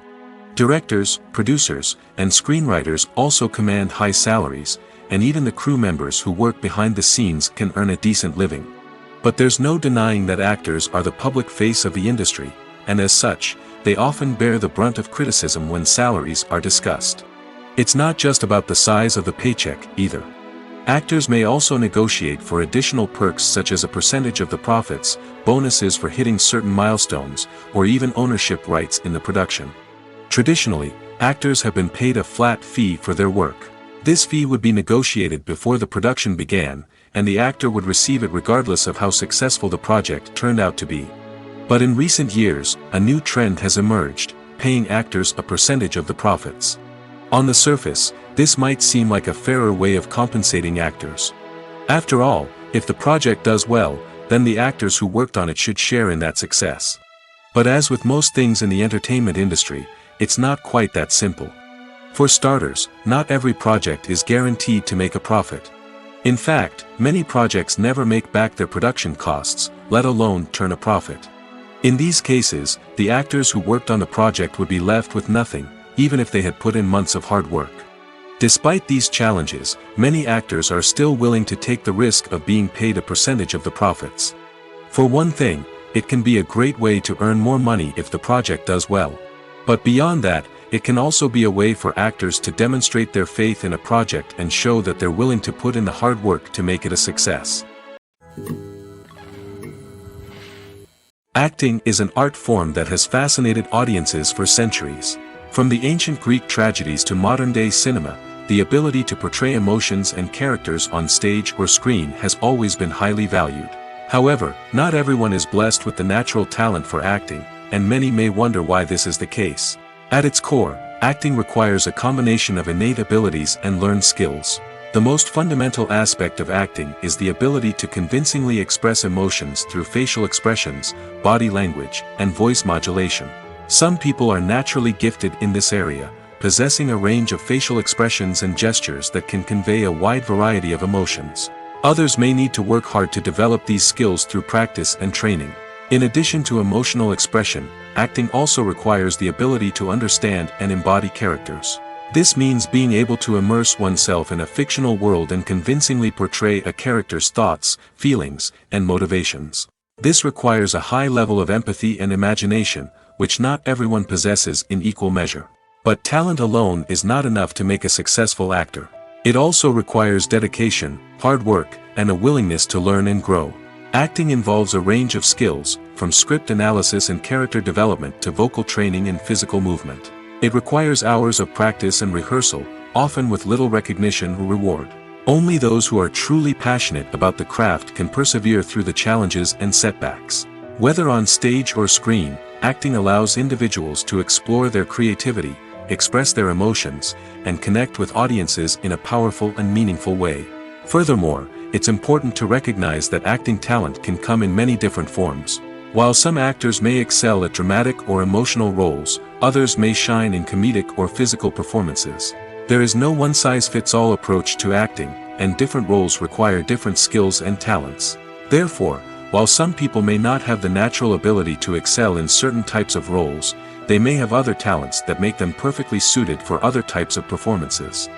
Directors, producers, and screenwriters also command high salaries, and even the crew members who work behind the scenes can earn a decent living. But there's no denying that actors are the public face of the industry, and as such, they often bear the brunt of criticism when salaries are discussed. It's not just about the size of the paycheck, either. Actors may also negotiate for additional perks such as a percentage of the profits, bonuses for hitting certain milestones, or even ownership rights in the production. Traditionally, actors have been paid a flat fee for their work. This fee would be negotiated before the production began, and the actor would receive it regardless of how successful the project turned out to be. But in recent years, a new trend has emerged, paying actors a percentage of the profits. On the surface, this might seem like a fairer way of compensating actors. After all, if the project does well, then the actors who worked on it should share in that success. But as with most things in the entertainment industry, it's not quite that simple. For starters, not every project is guaranteed to make a profit. In fact, many projects never make back their production costs, let alone turn a profit. In these cases, the actors who worked on the project would be left with nothing, even if they had put in months of hard work. Despite these challenges, many actors are still willing to take the risk of being paid a percentage of the profits. For one thing, it can be a great way to earn more money if the project does well. But beyond that, it can also be a way for actors to demonstrate their faith in a project and show that they're willing to put in the hard work to make it a success. Acting is an art form that has fascinated audiences for centuries. From the ancient Greek tragedies to modern-day cinema, the ability to portray emotions and characters on stage or screen has always been highly valued. However, not everyone is blessed with the natural talent for acting, and many may wonder why this is the case. At its core, acting requires a combination of innate abilities and learned skills. The most fundamental aspect of acting is the ability to convincingly express emotions through facial expressions, body language, and voice modulation. Some people are naturally gifted in this area, possessing a range of facial expressions and gestures that can convey a wide variety of emotions. Others may need to work hard to develop these skills through practice and training. In addition to emotional expression, acting also requires the ability to understand and embody characters. This means being able to immerse oneself in a fictional world and convincingly portray a character's thoughts, feelings, and motivations. This requires a high level of empathy and imagination, which not everyone possesses in equal measure. But talent alone is not enough to make a successful actor. It also requires dedication, hard work, and a willingness to learn and grow. Acting involves a range of skills, from script analysis and character development to vocal training and physical movement. It requires hours of practice and rehearsal, often with little recognition or reward. Only those who are truly passionate about the craft can persevere through the challenges and setbacks. Whether on stage or screen, acting allows individuals to explore their creativity, express their emotions, and connect with audiences in a powerful and meaningful way. Furthermore, it's important to recognize that acting talent can come in many different forms. While some actors may excel at dramatic or emotional roles, others may shine in comedic or physical performances. There is no one-size-fits-all approach to acting, and different roles require different skills and talents. Therefore, while some people may not have the natural ability to excel in certain types of roles, they may have other talents that make them perfectly suited for other types of performances.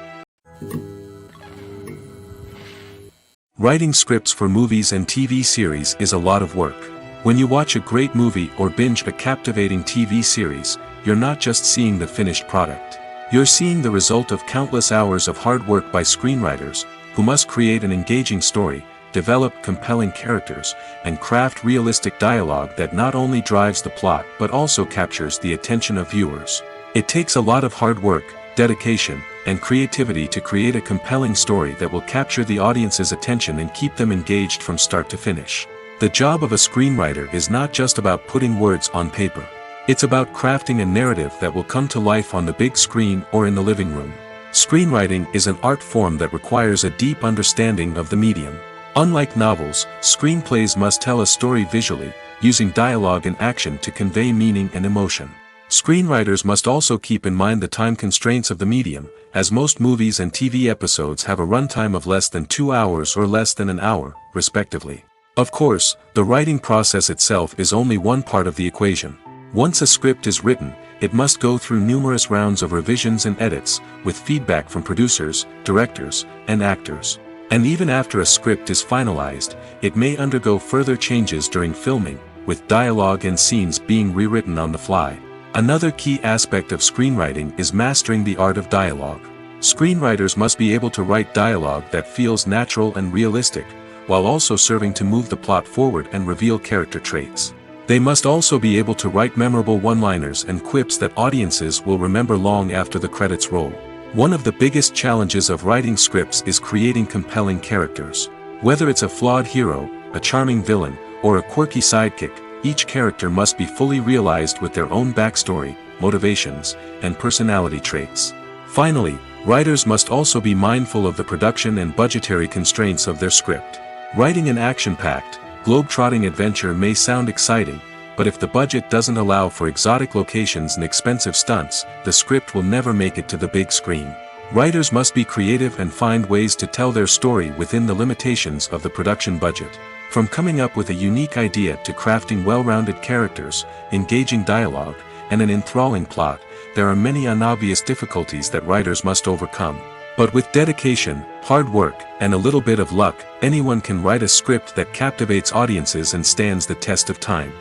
Writing scripts for movies and TV series is a lot of work. When you watch a great movie or binge a captivating TV series, you're not just seeing the finished product. You're seeing the result of countless hours of hard work by screenwriters, who must create an engaging story, develop compelling characters, and craft realistic dialogue that not only drives the plot but also captures the attention of viewers. It takes a lot of hard work, dedication, and creativity to create a compelling story that will capture the audience's attention and keep them engaged from start to finish. The job of a screenwriter is not just about putting words on paper. It's about crafting a narrative that will come to life on the big screen or in the living room. Screenwriting is an art form that requires a deep understanding of the medium. Unlike novels, screenplays must tell a story visually, using dialogue and action to convey meaning and emotion. Screenwriters must also keep in mind the time constraints of the medium, as most movies and TV episodes have a runtime of less than 2 hours or less than an hour, respectively. Of course, the writing process itself is only one part of the equation. Once a script is written, it must go through numerous rounds of revisions and edits, with feedback from producers, directors, and actors. And even after a script is finalized, it may undergo further changes during filming, with dialogue and scenes being rewritten on the fly. Another key aspect of screenwriting is mastering the art of dialogue. Screenwriters must be able to write dialogue that feels natural and realistic, while also serving to move the plot forward and reveal character traits. They must also be able to write memorable one-liners and quips that audiences will remember long after the credits roll. One of the biggest challenges of writing scripts is creating compelling characters. Whether it's a flawed hero, a charming villain, or a quirky sidekick, each character must be fully realized with their own backstory, motivations, and personality traits. Finally, writers must also be mindful of the production and budgetary constraints of their script. Writing an action-packed, globe-trotting adventure may sound exciting, but if the budget doesn't allow for exotic locations and expensive stunts, the script will never make it to the big screen. Writers must be creative and find ways to tell their story within the limitations of the production budget. From coming up with a unique idea to crafting well-rounded characters, engaging dialogue, and an enthralling plot, there are many unobvious difficulties that writers must overcome. But with dedication, hard work, and a little bit of luck, anyone can write a script that captivates audiences and stands the test of time.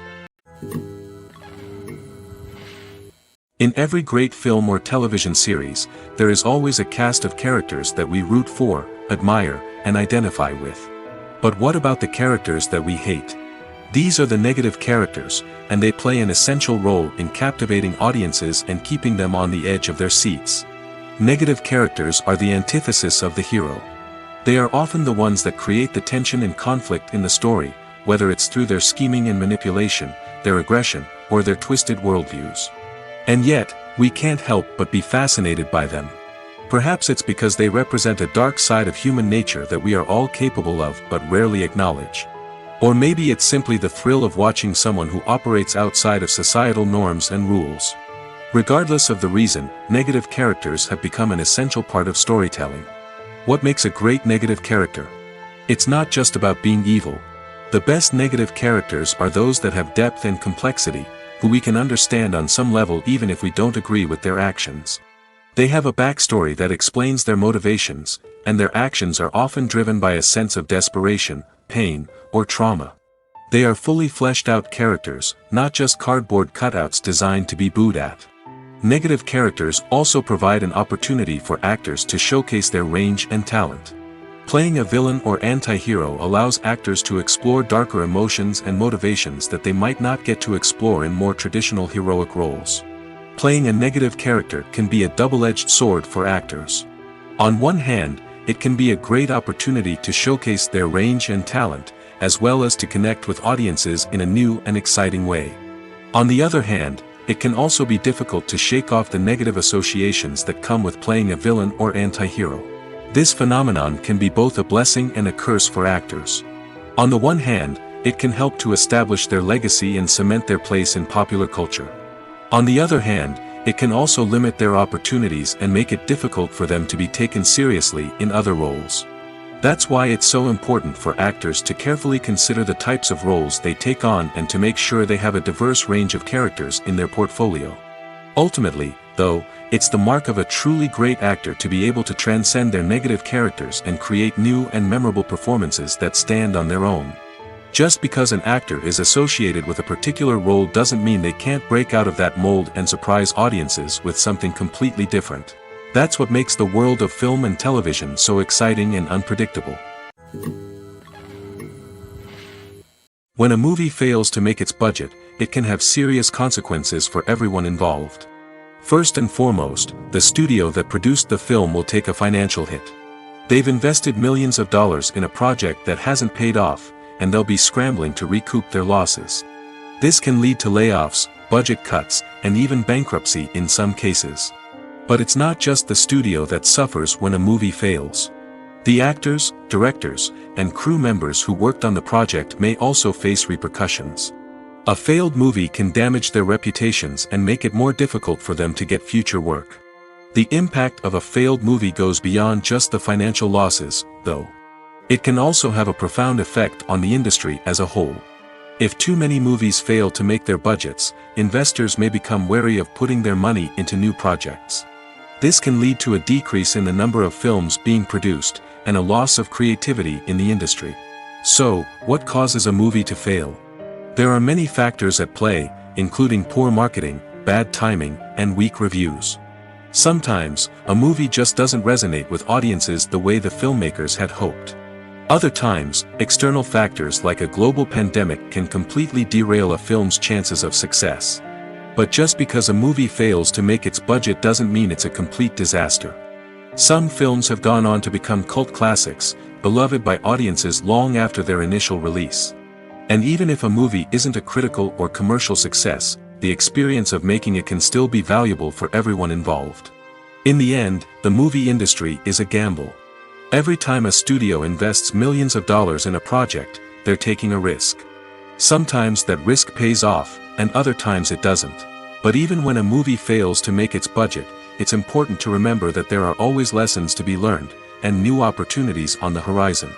In every great film or television series, there is always a cast of characters that we root for, admire, and identify with. But what about the characters that we hate? These are the negative characters, and they play an essential role in captivating audiences and keeping them on the edge of their seats. Negative characters are the antithesis of the hero. They are often the ones that create the tension and conflict in the story, whether it's through their scheming and manipulation, their aggression, or their twisted worldviews. And yet, we can't help but be fascinated by them. Perhaps it's because they represent a dark side of human nature that we are all capable of but rarely acknowledge. Or maybe it's simply the thrill of watching someone who operates outside of societal norms and rules. Regardless of the reason, negative characters have become an essential part of storytelling. What makes a great negative character? It's not just about being evil. The best negative characters are those that have depth and complexity, who we can understand on some level even if we don't agree with their actions. They have a backstory that explains their motivations, and their actions are often driven by a sense of desperation, pain, or trauma. They are fully fleshed out characters, not just cardboard cutouts designed to be booed at. Negative characters also provide an opportunity for actors to showcase their range and talent. Playing a villain or anti-hero allows actors to explore darker emotions and motivations that they might not get to explore in more traditional heroic roles. Playing a negative character can be a double-edged sword for actors. On one hand, it can be a great opportunity to showcase their range and talent, as well as to connect with audiences in a new and exciting way. On the other hand, it can also be difficult to shake off the negative associations that come with playing a villain or anti-hero. This phenomenon can be both a blessing and a curse for actors. On the one hand, it can help to establish their legacy and cement their place in popular culture. On the other hand, it can also limit their opportunities and make it difficult for them to be taken seriously in other roles. That's why it's so important for actors to carefully consider the types of roles they take on and to make sure they have a diverse range of characters in their portfolio. Ultimately, though, it's the mark of a truly great actor to be able to transcend their negative characters and create new and memorable performances that stand on their own. Just because an actor is associated with a particular role doesn't mean they can't break out of that mold and surprise audiences with something completely different. That's what makes the world of film and television so exciting and unpredictable. When a movie fails to make its budget, it can have serious consequences for everyone involved. First and foremost, the studio that produced the film will take a financial hit. They've invested millions of dollars in a project that hasn't paid off, and they'll be scrambling to recoup their losses. This can lead to layoffs, budget cuts, and even bankruptcy in some cases. But it's not just the studio that suffers when a movie fails. The actors, directors, and crew members who worked on the project may also face repercussions. A failed movie can damage their reputations and make it more difficult for them to get future work. The impact of a failed movie goes beyond just the financial losses, though. It can also have a profound effect on the industry as a whole. If too many movies fail to make their budgets, investors may become wary of putting their money into new projects. This can lead to a decrease in the number of films being produced, and a loss of creativity in the industry. So, what causes a movie to fail? There are many factors at play, including poor marketing, bad timing, and weak reviews. Sometimes, a movie just doesn't resonate with audiences the way the filmmakers had hoped. Other times, external factors like a global pandemic can completely derail a film's chances of success. But just because a movie fails to make its budget doesn't mean it's a complete disaster. Some films have gone on to become cult classics, beloved by audiences long after their initial release. And even if a movie isn't a critical or commercial success, the experience of making it can still be valuable for everyone involved. In the end, the movie industry is a gamble. Every time a studio invests millions of dollars in a project, they're taking a risk. Sometimes that risk pays off, and other times it doesn't. But even when a movie fails to make its budget, it's important to remember that there are always lessons to be learned, and new opportunities on the horizon.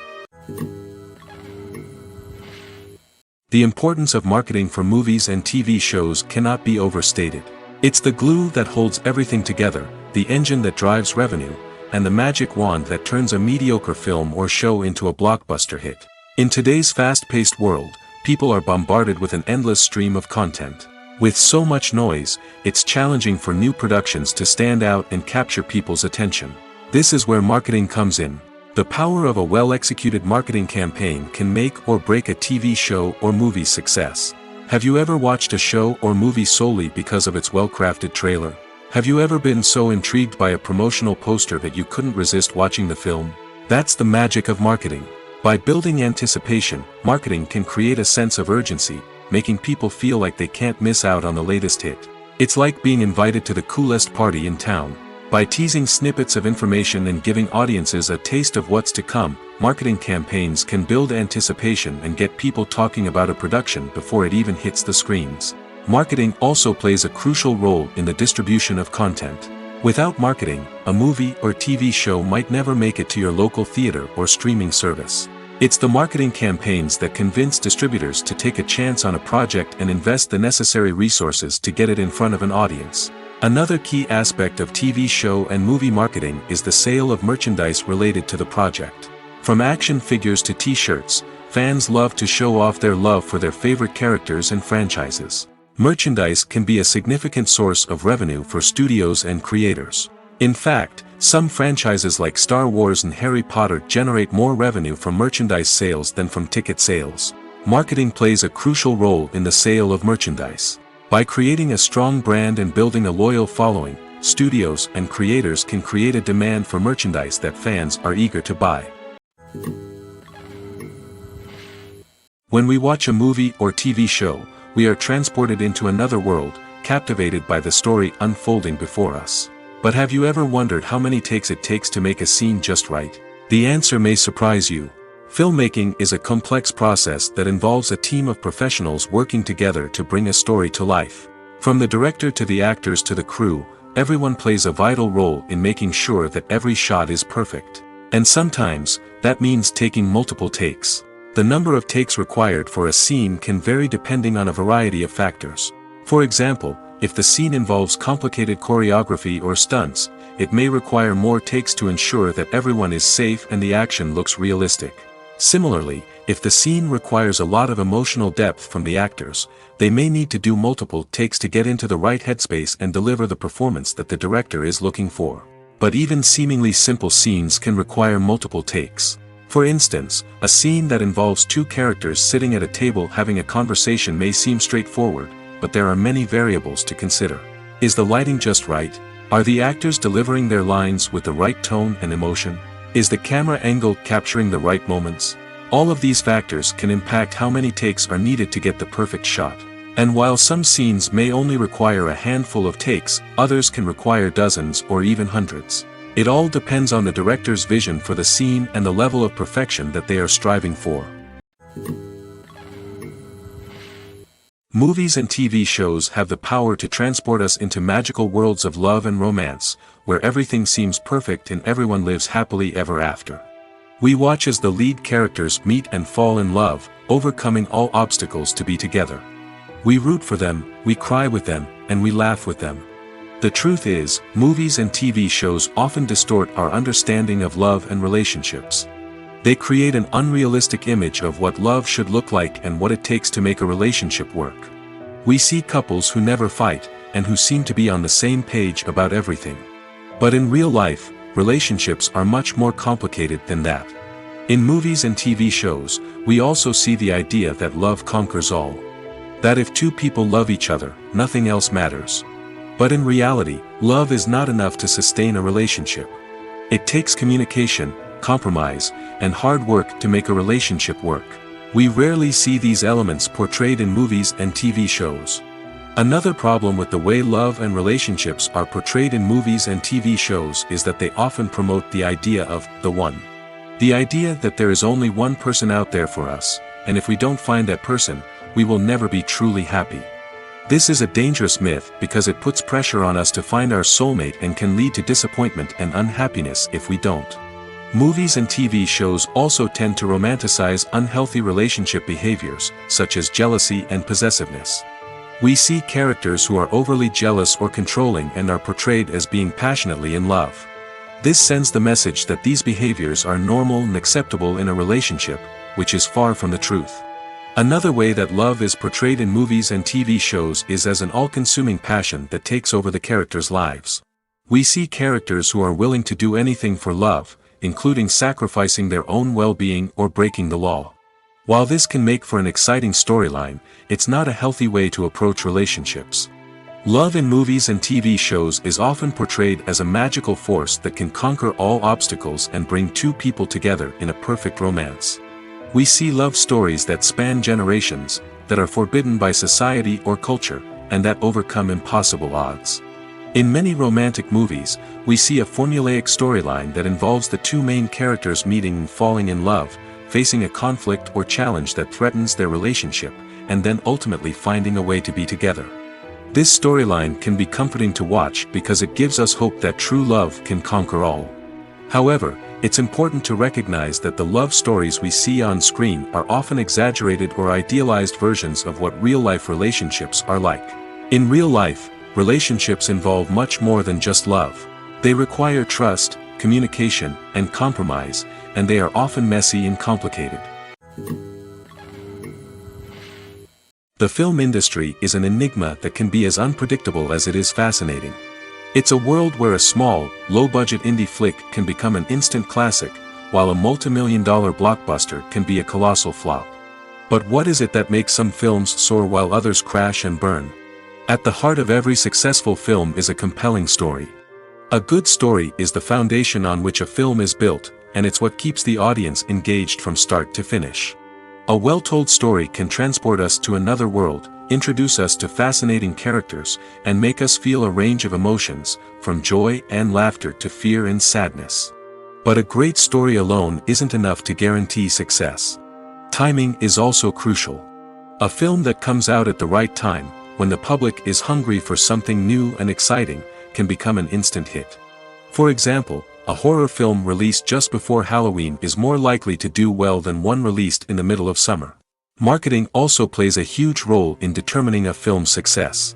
The importance of marketing for movies and TV shows cannot be overstated. It's the glue that holds everything together, the engine that drives revenue, and the magic wand that turns a mediocre film or show into a blockbuster hit. In today's fast-paced world, people are bombarded with an endless stream of content. With so much noise, it's challenging for new productions to stand out and capture people's attention. This is where marketing comes in. The power of a well-executed marketing campaign can make or break a TV show or movie's success. Have you ever watched a show or movie solely because of its well-crafted trailer? Have you ever been so intrigued by a promotional poster that you couldn't resist watching the film? That's the magic of marketing. By building anticipation, marketing can create a sense of urgency, making people feel like they can't miss out on the latest hit. It's like being invited to the coolest party in town. By teasing snippets of information and giving audiences a taste of what's to come, marketing campaigns can build anticipation and get people talking about a production before it even hits the screens. Marketing also plays a crucial role in the distribution of content. Without marketing, a movie or TV show might never make it to your local theater or streaming service. It's the marketing campaigns that convince distributors to take a chance on a project and invest the necessary resources to get it in front of an audience. Another key aspect of TV show and movie marketing is the sale of merchandise related to the project. From action figures to t-shirts, fans love to show off their love for their favorite characters and franchises. Merchandise can be a significant source of revenue for studios and creators. In fact, some franchises like Star Wars and Harry Potter generate more revenue from merchandise sales than from ticket sales. Marketing plays a crucial role in the sale of merchandise. By creating a strong brand and building a loyal following, studios and creators can create a demand for merchandise that fans are eager to buy. When we watch a movie or TV show, we are transported into another world, captivated by the story unfolding before us. But have you ever wondered how many takes it takes to make a scene just right? The answer may surprise you. Filmmaking is a complex process that involves a team of professionals working together to bring a story to life. From the director to the actors to the crew, everyone plays a vital role in making sure that every shot is perfect. And sometimes, that means taking multiple takes. The number of takes required for a scene can vary depending on a variety of factors. For example, if the scene involves complicated choreography or stunts, it may require more takes to ensure that everyone is safe and the action looks realistic. Similarly, if the scene requires a lot of emotional depth from the actors, they may need to do multiple takes to get into the right headspace and deliver the performance that the director is looking for. But even seemingly simple scenes can require multiple takes. For instance, a scene that involves two characters sitting at a table having a conversation may seem straightforward, but there are many variables to consider. Is the lighting just right? Are the actors delivering their lines with the right tone and emotion? Is the camera angle capturing the right moments? All of these factors can impact how many takes are needed to get the perfect shot. And while some scenes may only require a handful of takes, others can require dozens or even hundreds. It all depends on the director's vision for the scene and the level of perfection that they are striving for. Movies and TV shows have the power to transport us into magical worlds of love and romance, where everything seems perfect and everyone lives happily ever after. We watch as the lead characters meet and fall in love, overcoming all obstacles to be together. We root for them, we cry with them, and we laugh with them. The truth is, movies and TV shows often distort our understanding of love and relationships. They create an unrealistic image of what love should look like and what it takes to make a relationship work. We see couples who never fight, and who seem to be on the same page about everything. But in real life, relationships are much more complicated than that. In movies and TV shows, we also see the idea that love conquers all. That if two people love each other, nothing else matters. But in reality, love is not enough to sustain a relationship. It takes communication, compromise, and hard work to make a relationship work. We rarely see these elements portrayed in movies and TV shows. Another problem with the way love and relationships are portrayed in movies and TV shows is that they often promote the idea of the one. The idea that there is only one person out there for us, and if we don't find that person, we will never be truly happy. This is a dangerous myth because it puts pressure on us to find our soulmate and can lead to disappointment and unhappiness if we don't. Movies and TV shows also tend to romanticize unhealthy relationship behaviors, such as jealousy and possessiveness. We see characters who are overly jealous or controlling and are portrayed as being passionately in love. This sends the message that these behaviors are normal and acceptable in a relationship, which is far from the truth. Another way that love is portrayed in movies and TV shows is as an all-consuming passion that takes over the characters' lives. We see characters who are willing to do anything for love, including sacrificing their own well-being or breaking the law. While this can make for an exciting storyline, it's not a healthy way to approach relationships. Love in movies and TV shows is often portrayed as a magical force that can conquer all obstacles and bring two people together in a perfect romance. We see love stories that span generations, that are forbidden by society or culture, and that overcome impossible odds. In many romantic movies, we see a formulaic storyline that involves the two main characters meeting and falling in love, facing a conflict or challenge that threatens their relationship, and then ultimately finding a way to be together. This storyline can be comforting to watch because it gives us hope that true love can conquer all. However, it's important to recognize that the love stories we see on screen are often exaggerated or idealized versions of what real-life relationships are like. In real life, relationships involve much more than just love. They require trust, communication, and compromise, and they are often messy and complicated. The film industry is an enigma that can be as unpredictable as it is fascinating. It's a world where a small, low-budget indie flick can become an instant classic, while a multi-million-dollar blockbuster can be a colossal flop. But what is it that makes some films soar while others crash and burn? At the heart of every successful film is a compelling story. A good story is the foundation on which a film is built, and it's what keeps the audience engaged from start to finish. A well-told story can transport us to another world, introduce us to fascinating characters, and make us feel a range of emotions, from joy and laughter to fear and sadness. But a great story alone isn't enough to guarantee success. Timing is also crucial. A film that comes out at the right time, when the public is hungry for something new and exciting, can become an instant hit. For example, a horror film released just before Halloween is more likely to do well than one released in the middle of summer. Marketing also plays a huge role in determining a film's success.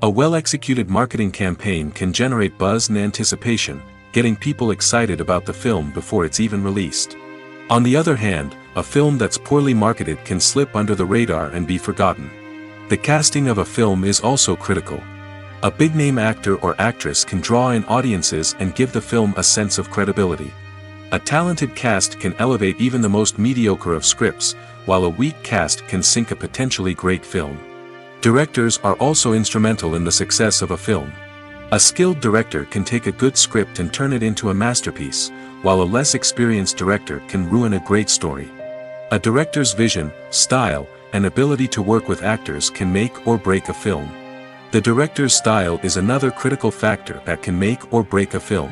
A well-executed marketing campaign can generate buzz and anticipation, getting people excited about the film before it's even released. On the other hand, a film that's poorly marketed can slip under the radar and be forgotten. The casting of a film is also critical. A big-name actor or actress can draw in audiences and give the film a sense of credibility. A talented cast can elevate even the most mediocre of scripts, while a weak cast can sink a potentially great film. Directors are also instrumental in the success of a film. A skilled director can take a good script and turn it into a masterpiece, while a less experienced director can ruin a great story. A director's vision, style, and ability to work with actors can make or break a film. The director's style is another critical factor that can make or break a film.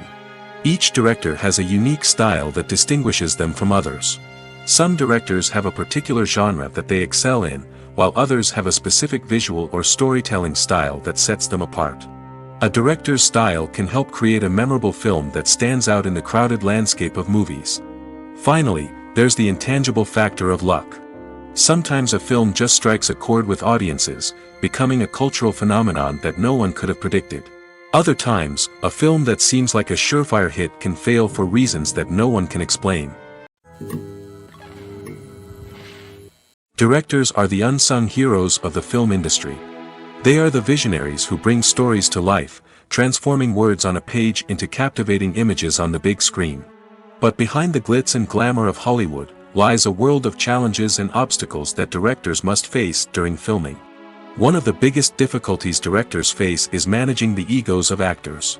Each director has a unique style that distinguishes them from others. Some directors have a particular genre that they excel in, while others have a specific visual or storytelling style that sets them apart. A director's style can help create a memorable film that stands out in the crowded landscape of movies. Finally, there's the intangible factor of luck. Sometimes a film just strikes a chord with audiences, becoming a cultural phenomenon that no one could have predicted. Other times, a film that seems like a surefire hit can fail for reasons that no one can explain. Directors are the unsung heroes of the film industry. They are the visionaries who bring stories to life, transforming words on a page into captivating images on the big screen. But behind the glitz and glamour of Hollywood, lies a world of challenges and obstacles that directors must face during filming. One of the biggest difficulties directors face is managing the egos of actors.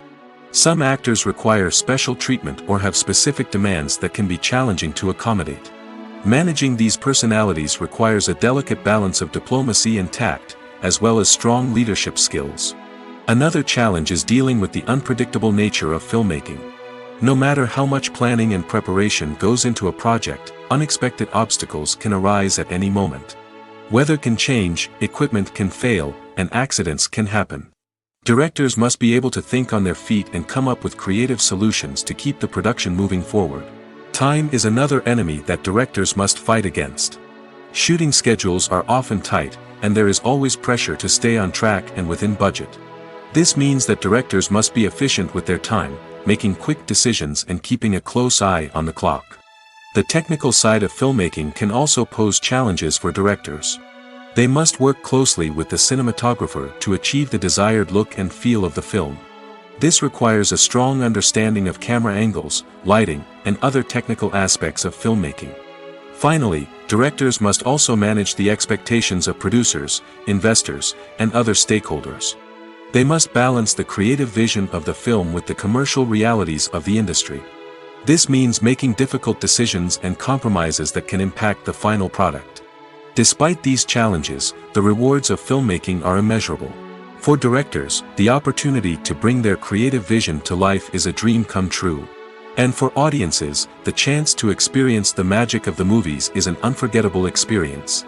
Some actors require special treatment or have specific demands that can be challenging to accommodate. Managing these personalities requires a delicate balance of diplomacy and tact, as well as strong leadership skills. Another challenge is dealing with the unpredictable nature of filmmaking. No matter how much planning and preparation goes into a project, unexpected obstacles can arise at any moment. Weather can change, equipment can fail, and accidents can happen. Directors must be able to think on their feet and come up with creative solutions to keep the production moving forward. Time is another enemy that directors must fight against. Shooting schedules are often tight, and there is always pressure to stay on track and within budget. This means that directors must be efficient with their time, making quick decisions and keeping a close eye on the clock. The technical side of filmmaking can also pose challenges for directors. They must work closely with the cinematographer to achieve the desired look and feel of the film. This requires a strong understanding of camera angles, lighting, and other technical aspects of filmmaking. Finally, directors must also manage the expectations of producers, investors, and other stakeholders. They must balance the creative vision of the film with the commercial realities of the industry. This means making difficult decisions and compromises that can impact the final product. Despite these challenges, the rewards of filmmaking are immeasurable. For directors, the opportunity to bring their creative vision to life is a dream come true. And for audiences, the chance to experience the magic of the movies is an unforgettable experience.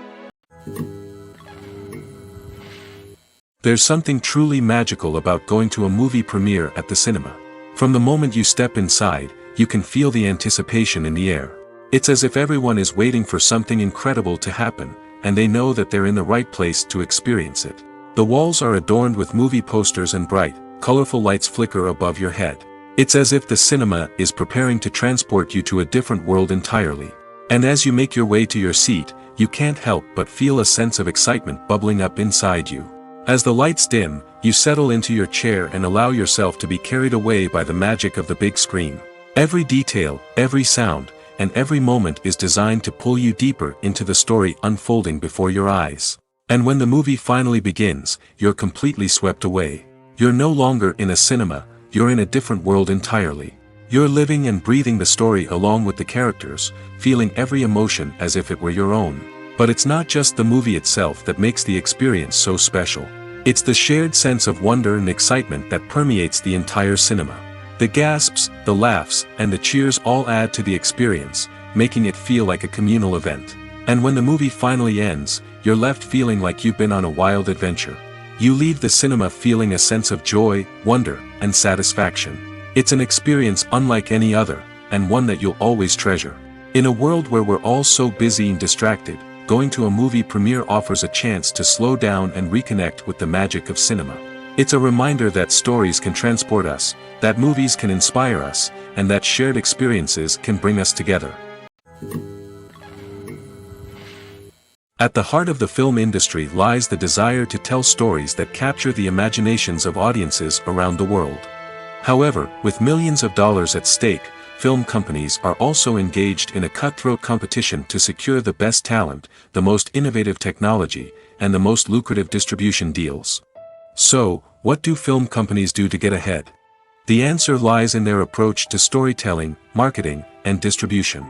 There's something truly magical about going to a movie premiere at the cinema. From the moment you step inside, you can feel the anticipation in the air. It's as if everyone is waiting for something incredible to happen, and they know that they're in the right place to experience it. The walls are adorned with movie posters and bright, colorful lights flicker above your head. It's as if the cinema is preparing to transport you to a different world entirely. And as you make your way to your seat, you can't help but feel a sense of excitement bubbling up inside you. As the lights dim, you settle into your chair and allow yourself to be carried away by the magic of the big screen. Every detail, every sound, and every moment is designed to pull you deeper into the story unfolding before your eyes. And when the movie finally begins, you're completely swept away. You're no longer in a cinema, you're in a different world entirely. You're living and breathing the story along with the characters, feeling every emotion as if it were your own. But it's not just the movie itself that makes the experience so special. It's the shared sense of wonder and excitement that permeates the entire cinema. The gasps, the laughs, and the cheers all add to the experience, making it feel like a communal event. And when the movie finally ends, you're left feeling like you've been on a wild adventure. You leave the cinema feeling a sense of joy, wonder, and satisfaction. It's an experience unlike any other, and one that you'll always treasure. In a world where we're all so busy and distracted, going to a movie premiere offers a chance to slow down and reconnect with the magic of cinema. It's a reminder that stories can transport us, that movies can inspire us, and that shared experiences can bring us together. At the heart of the film industry lies the desire to tell stories that capture the imaginations of audiences around the world. However, with millions of dollars at stake, film companies are also engaged in a cutthroat competition to secure the best talent, the most innovative technology, and the most lucrative distribution deals. So, what do film companies do to get ahead? The answer lies in their approach to storytelling, marketing, and distribution.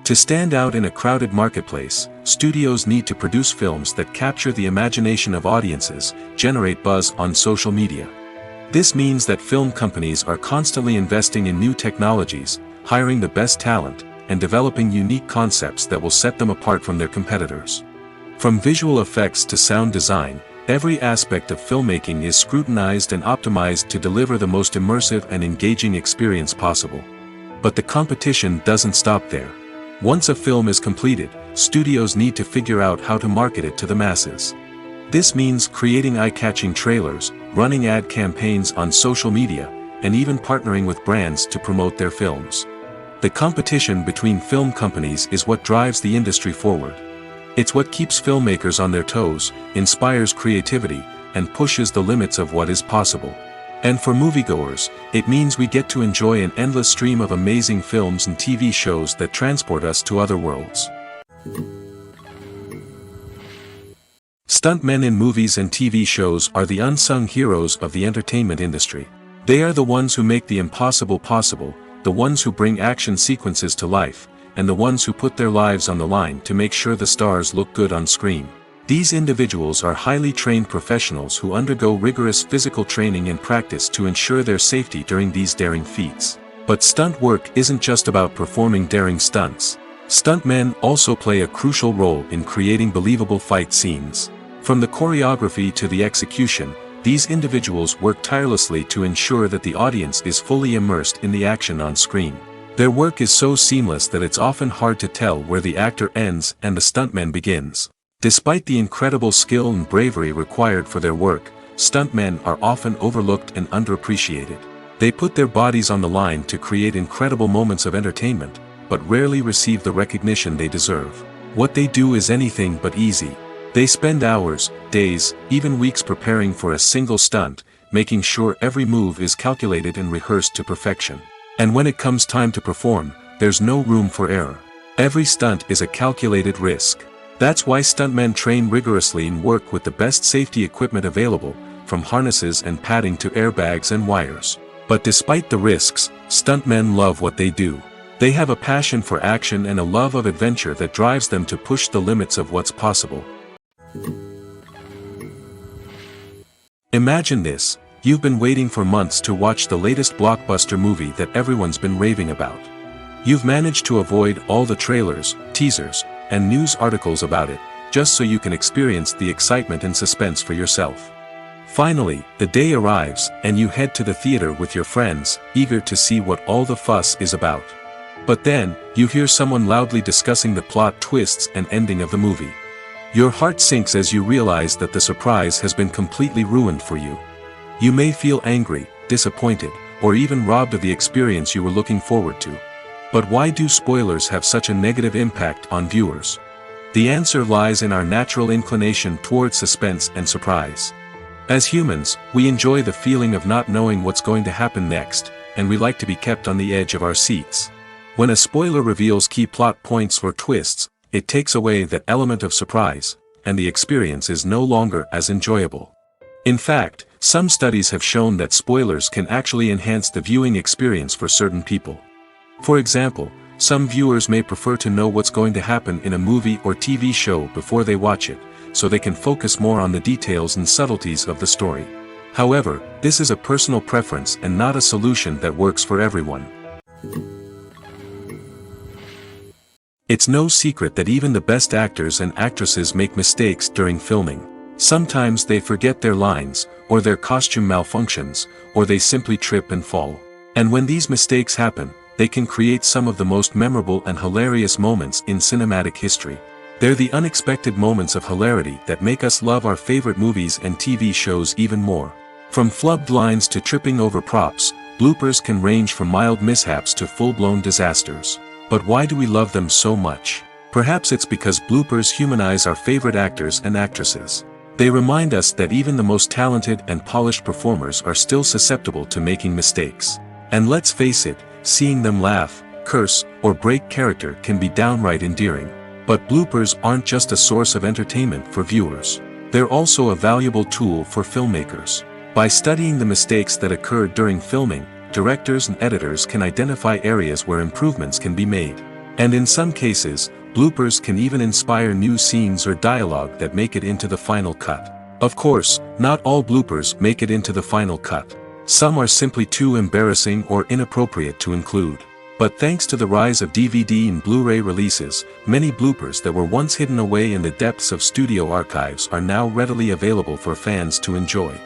To stand out in a crowded marketplace, studios need to produce films that capture the imagination of audiences, generate buzz on social media. This means that film companies are constantly investing in new technologies, hiring the best talent, and developing unique concepts that will set them apart from their competitors. From visual effects to sound design, every aspect of filmmaking is scrutinized and optimized to deliver the most immersive and engaging experience possible. But the competition doesn't stop there. Once a film is completed, studios need to figure out how to market it to the masses. This means creating eye-catching trailers, running ad campaigns on social media, and even partnering with brands to promote their films. The competition between film companies is what drives the industry forward. It's what keeps filmmakers on their toes, inspires creativity, and pushes the limits of what is possible. And for moviegoers, it means we get to enjoy an endless stream of amazing films and TV shows that transport us to other worlds. Stuntmen in movies and TV shows are the unsung heroes of the entertainment industry. They are the ones who make the impossible possible, the ones who bring action sequences to life, and the ones who put their lives on the line to make sure the stars look good on screen. These individuals are highly trained professionals who undergo rigorous physical training and practice to ensure their safety during these daring feats. But stunt work isn't just about performing daring stunts. Stuntmen also play a crucial role in creating believable fight scenes. From the choreography to the execution, these individuals work tirelessly to ensure that the audience is fully immersed in the action on screen. Their work is so seamless that it's often hard to tell where the actor ends and the stuntman begins. Despite the incredible skill and bravery required for their work, stuntmen are often overlooked and underappreciated. They put their bodies on the line to create incredible moments of entertainment, but rarely receive the recognition they deserve. What they do is anything but easy. They spend hours, days, even weeks preparing for a single stunt, making sure every move is calculated and rehearsed to perfection. And when it comes time to perform, there's no room for error. Every stunt is a calculated risk. That's why stuntmen train rigorously and work with the best safety equipment available, from harnesses and padding to airbags and wires. But despite the risks, stuntmen love what they do. They have a passion for action and a love of adventure that drives them to push the limits of what's possible. Imagine this: you've been waiting for months to watch the latest blockbuster movie that everyone's been raving about. You've managed to avoid all the trailers, teasers, and news articles about it, just so you can experience the excitement and suspense for yourself. Finally, the day arrives, and you head to the theater with your friends, eager to see what all the fuss is about. But then, you hear someone loudly discussing the plot twists and ending of the movie. Your heart sinks as you realize that the surprise has been completely ruined for you. You may feel angry, disappointed, or even robbed of the experience you were looking forward to. But why do spoilers have such a negative impact on viewers? The answer lies in our natural inclination towards suspense and surprise. As humans, we enjoy the feeling of not knowing what's going to happen next, and we like to be kept on the edge of our seats. When a spoiler reveals key plot points or twists, it takes away that element of surprise, and the experience is no longer as enjoyable. In fact, some studies have shown that spoilers can actually enhance the viewing experience for certain people. For example, Some viewers may prefer to know what's going to happen in a movie or TV show before they watch it, so they can focus more on the details and subtleties of the story. However, this is a personal preference and not a solution that works for everyone. It's no secret that even the best actors and actresses make mistakes during filming. Sometimes they forget their lines, or their costume malfunctions, or they simply trip and fall. And when these mistakes happen, they can create some of the most memorable and hilarious moments in cinematic history. They're the unexpected moments of hilarity that make us love our favorite movies and TV shows even more. From flubbed lines to tripping over props, bloopers can range from mild mishaps to full-blown disasters. But why do we love them so much? Perhaps it's because bloopers humanize our favorite actors and actresses. They remind us that even the most talented and polished performers are still susceptible to making mistakes. And let's face it, seeing them laugh, curse, or break character can be downright endearing. But bloopers aren't just a source of entertainment for viewers. They're also a valuable tool for filmmakers. By studying the mistakes that occurred during filming, directors and editors can identify areas where improvements can be made. And in some cases, bloopers can even inspire new scenes or dialogue that make it into the final cut. Of course, not all bloopers make it into the final cut. Some are simply too embarrassing or inappropriate to include. But thanks to the rise of DVD and Blu-ray releases, many bloopers that were once hidden away in the depths of studio archives are now readily available for fans to enjoy.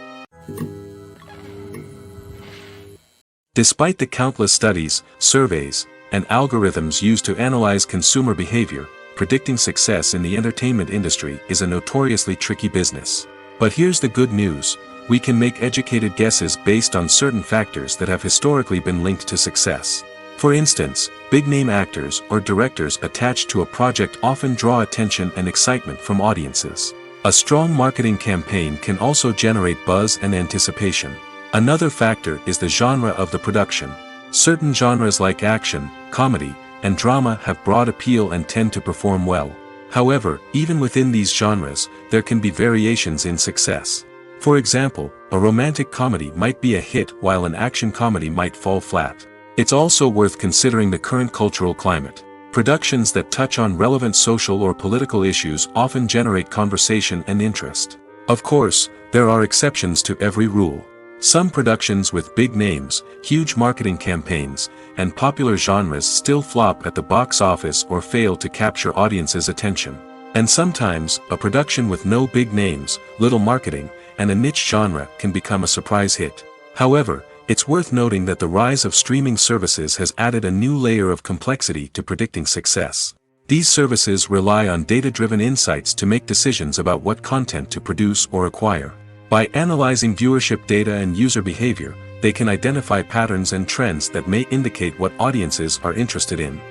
Despite the countless studies, surveys, and algorithms used to analyze consumer behavior, predicting success in the entertainment industry is a notoriously tricky business. But here's the good news: we can make educated guesses based on certain factors that have historically been linked to success. For instance, big-name actors or directors attached to a project often draw attention and excitement from audiences. A strong marketing campaign can also generate buzz and anticipation. Another factor is the genre of the production. Certain genres like action, comedy, and drama have broad appeal and tend to perform well. However, even within these genres, there can be variations in success. For example, a romantic comedy might be a hit while an action comedy might fall flat. It's also worth considering the current cultural climate. Productions that touch on relevant social or political issues often generate conversation and interest. Of course, there are exceptions to every rule. Some productions with big names, huge marketing campaigns, and popular genres still flop at the box office or fail to capture audiences' attention. And sometimes, a production with no big names, little marketing, and a niche genre can become a surprise hit. However, it's worth noting that the rise of streaming services has added a new layer of complexity to predicting success. These services rely on data-driven insights to make decisions about what content to produce or acquire. By analyzing viewership data and user behavior, they can identify patterns and trends that may indicate what audiences are interested in.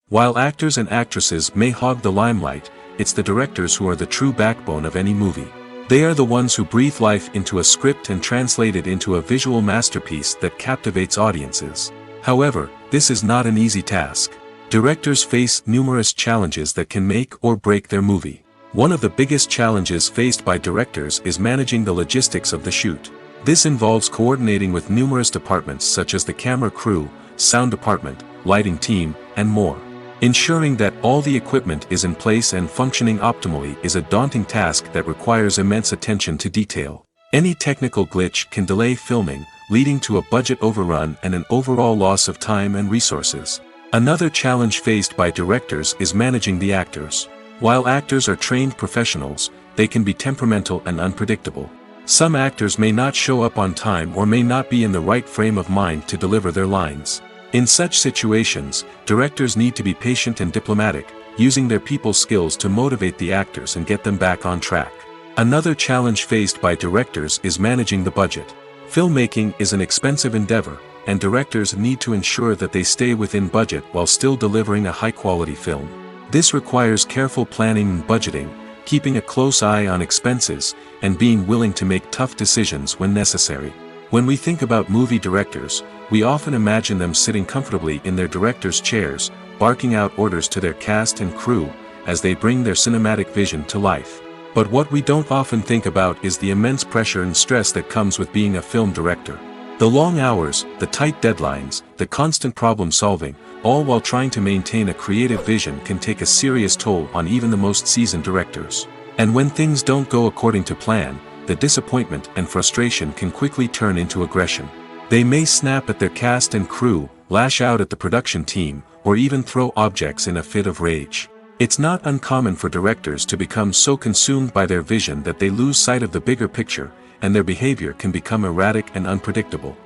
While actors and actresses may hog the limelight, it's the directors who are the true backbone of any movie. They are the ones who breathe life into a script and translate it into a visual masterpiece that captivates audiences. However, this is not an easy task. Directors face numerous challenges that can make or break their movie. One of the biggest challenges faced by directors is managing the logistics of the shoot. This involves coordinating with numerous departments such as the camera crew, sound department, lighting team, and more. Ensuring that all the equipment is in place and functioning optimally is a daunting task that requires immense attention to detail. Any technical glitch can delay filming, leading to a budget overrun and an overall loss of time and resources. Another challenge faced by directors is managing the actors. While actors are trained professionals, they can be temperamental and unpredictable. Some actors may not show up on time or may not be in the right frame of mind to deliver their lines. In such situations, directors need to be patient and diplomatic, using their people skills to motivate the actors and get them back on track. Another challenge faced by directors is managing the budget. Filmmaking is an expensive endeavor, and directors need to ensure that they stay within budget while still delivering a high-quality film. This requires careful planning and budgeting, keeping a close eye on expenses, and being willing to make tough decisions when necessary. When we think about movie directors, we often imagine them sitting comfortably in their director's chairs, barking out orders to their cast and crew, as they bring their cinematic vision to life. But what we don't often think about is the immense pressure and stress that comes with being a film director. The long hours, the tight deadlines, the constant problem solving, all while trying to maintain a creative vision can take a serious toll on even the most seasoned directors. And when things don't go according to plan, the disappointment and frustration can quickly turn into aggression. They may snap at their cast and crew, lash out at the production team, or even throw objects in a fit of rage. It's not uncommon for directors to become so consumed by their vision that they lose sight of the bigger picture, and their behavior can become erratic and unpredictable.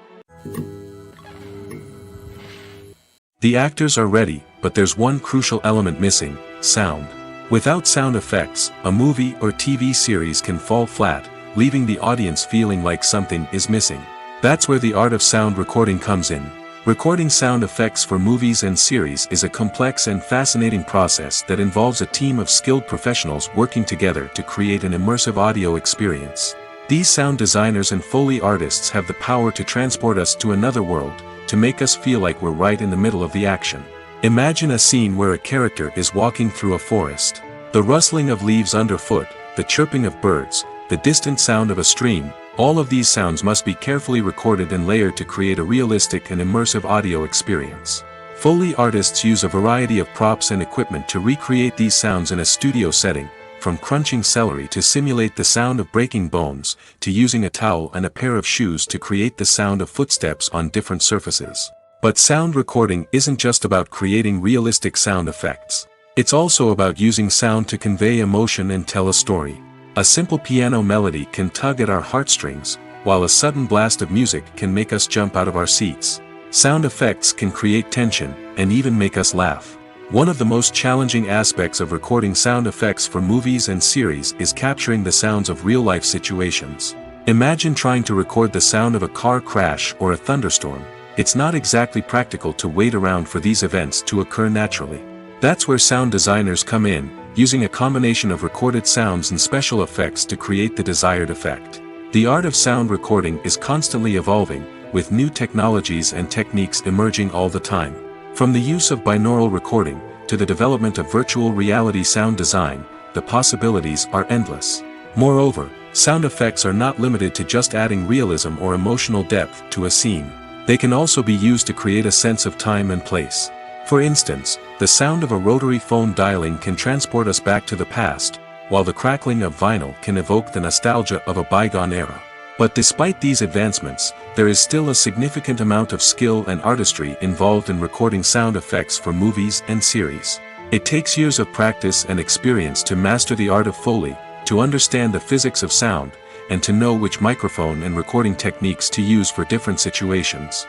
The actors are ready, but there's one crucial element missing: sound. Without sound effects, a movie or TV series can fall flat, leaving the audience feeling like something is missing. That's where the art of sound recording comes in. Recording sound effects for movies and series is a complex and fascinating process that involves a team of skilled professionals working together to create an immersive audio experience. These sound designers and Foley artists have the power to transport us to another world, to make us feel like we're right in the middle of the action. Imagine a scene where a character is walking through a forest. The rustling of leaves underfoot, the chirping of birds, the distant sound of a stream, all of these sounds must be carefully recorded and layered to create a realistic and immersive audio experience. Foley artists use a variety of props and equipment to recreate these sounds in a studio setting, from crunching celery to simulate the sound of breaking bones, to using a towel and a pair of shoes to create the sound of footsteps on different surfaces. But sound recording isn't just about creating realistic sound effects. It's also about using sound to convey emotion and tell a story. A simple piano melody can tug at our heartstrings, while a sudden blast of music can make us jump out of our seats. Sound effects can create tension, and even make us laugh. One of the most challenging aspects of recording sound effects for movies and series is capturing the sounds of real-life situations. Imagine trying to record the sound of a car crash or a thunderstorm. It's not exactly practical to wait around for these events to occur naturally. That's where sound designers come in, using a combination of recorded sounds and special effects to create the desired effect. The art of sound recording is constantly evolving, with new technologies and techniques emerging all the time. From the use of binaural recording, to the development of virtual reality sound design, the possibilities are endless. Moreover, sound effects are not limited to just adding realism or emotional depth to a scene. They can also be used to create a sense of time and place. For instance, the sound of a rotary phone dialing can transport us back to the past, while the crackling of vinyl can evoke the nostalgia of a bygone era. But despite these advancements, there is still a significant amount of skill and artistry involved in recording sound effects for movies and series. It takes years of practice and experience to master the art of Foley, to understand the physics of sound, and to know which microphone and recording techniques to use for different situations.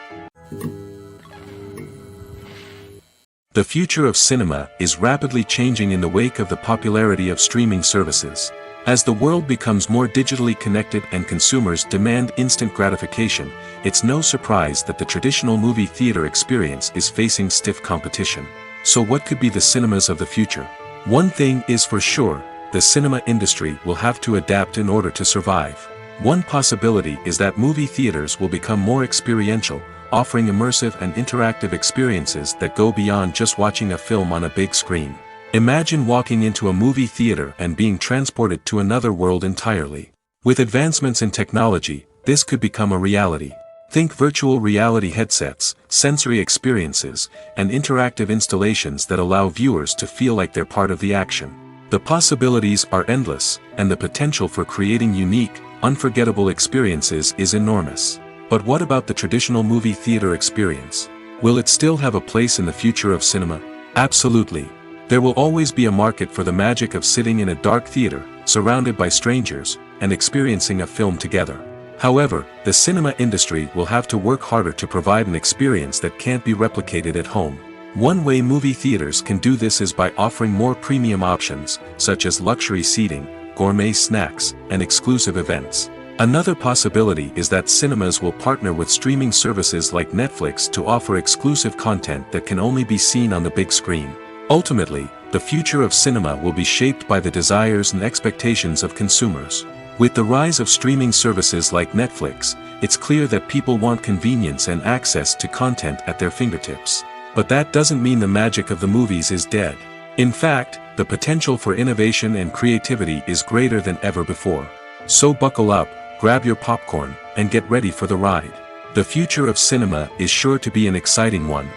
The future of cinema is rapidly changing in the wake of the popularity of streaming services. As the world becomes more digitally connected and consumers demand instant gratification, it's no surprise that the traditional movie theater experience is facing stiff competition. So what could be the cinemas of the future? One thing is for sure, the cinema industry will have to adapt in order to survive. One possibility is that movie theaters will become more experiential, offering immersive and interactive experiences that go beyond just watching a film on a big screen. Imagine walking into a movie theater and being transported to another world entirely. With advancements in technology, this could become a reality. Think virtual reality headsets, sensory experiences, and interactive installations that allow viewers to feel like they're part of the action. The possibilities are endless, and the potential for creating unique, unforgettable experiences is enormous. But what about the traditional movie theater experience? Will it still have a place in the future of cinema? Absolutely. There will always be a market for the magic of sitting in a dark theater, surrounded by strangers, and experiencing a film together. However, the cinema industry will have to work harder to provide an experience that can't be replicated at home. One way movie theaters can do this is by offering more premium options, such as luxury seating, gourmet snacks, and exclusive events. Another possibility is that cinemas will partner with streaming services like Netflix to offer exclusive content that can only be seen on the big screen. Ultimately, the future of cinema will be shaped by the desires and expectations of consumers. With the rise of streaming services like Netflix, it's clear that people want convenience and access to content at their fingertips. But that doesn't mean the magic of the movies is dead. In fact, the potential for innovation and creativity is greater than ever before. So buckle up, grab your popcorn, and get ready for the ride. The future of cinema is sure to be an exciting one.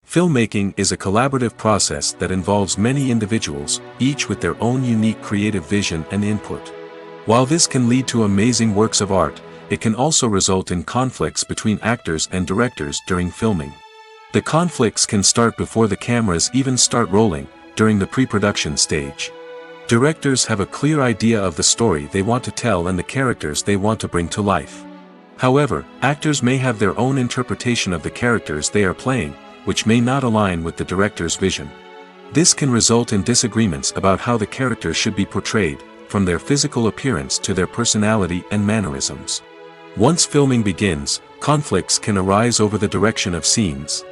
Filmmaking is a collaborative process that involves many individuals, each with their own unique creative vision and input. While this can lead to amazing works of art, it can also result in conflicts between actors and directors during filming. The conflicts can start before the cameras even start rolling, during the pre-production stage. Directors have a clear idea of the story they want to tell and the characters they want to bring to life. However, actors may have their own interpretation of the characters they are playing, which may not align with the director's vision. This can result in disagreements about how the characters should be portrayed, from their physical appearance to their personality and mannerisms. Once filming begins, conflicts can arise over the direction of scenes.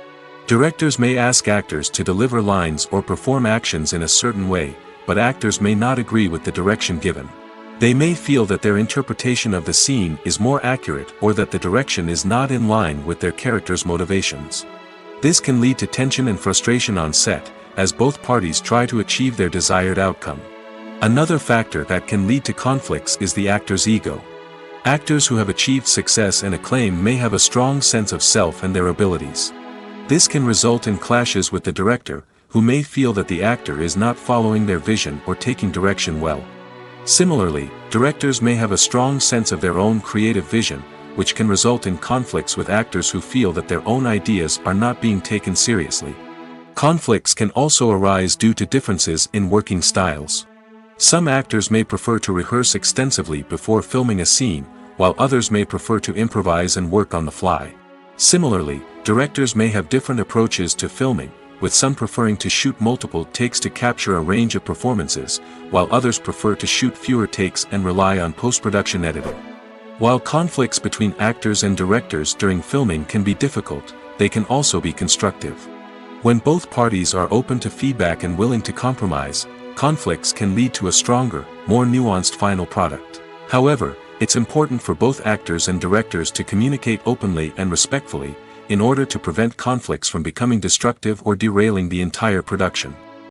Directors may ask actors to deliver lines or perform actions in a certain way, but actors may not agree with the direction given. They may feel that their interpretation of the scene is more accurate or that the direction is not in line with their character's motivations. This can lead to tension and frustration on set, as both parties try to achieve their desired outcome. Another factor that can lead to conflicts is the actor's ego. Actors who have achieved success and acclaim may have a strong sense of self and their abilities. This can result in clashes with the director, who may feel that the actor is not following their vision or taking direction well. Similarly, directors may have a strong sense of their own creative vision, which can result in conflicts with actors who feel that their own ideas are not being taken seriously. Conflicts can also arise due to differences in working styles. Some actors may prefer to rehearse extensively before filming a scene, while others may prefer to improvise and work on the fly. Similarly, directors may have different approaches to filming, with some preferring to shoot multiple takes to capture a range of performances, while others prefer to shoot fewer takes and rely on post-production editing. While conflicts between actors and directors during filming can be difficult, they can also be constructive. When both parties are open to feedback and willing to compromise, conflicts can lead to a stronger, more nuanced final product. However, it's important for both actors and directors to communicate openly and respectfully, in order to prevent conflicts from becoming destructive or derailing the entire production.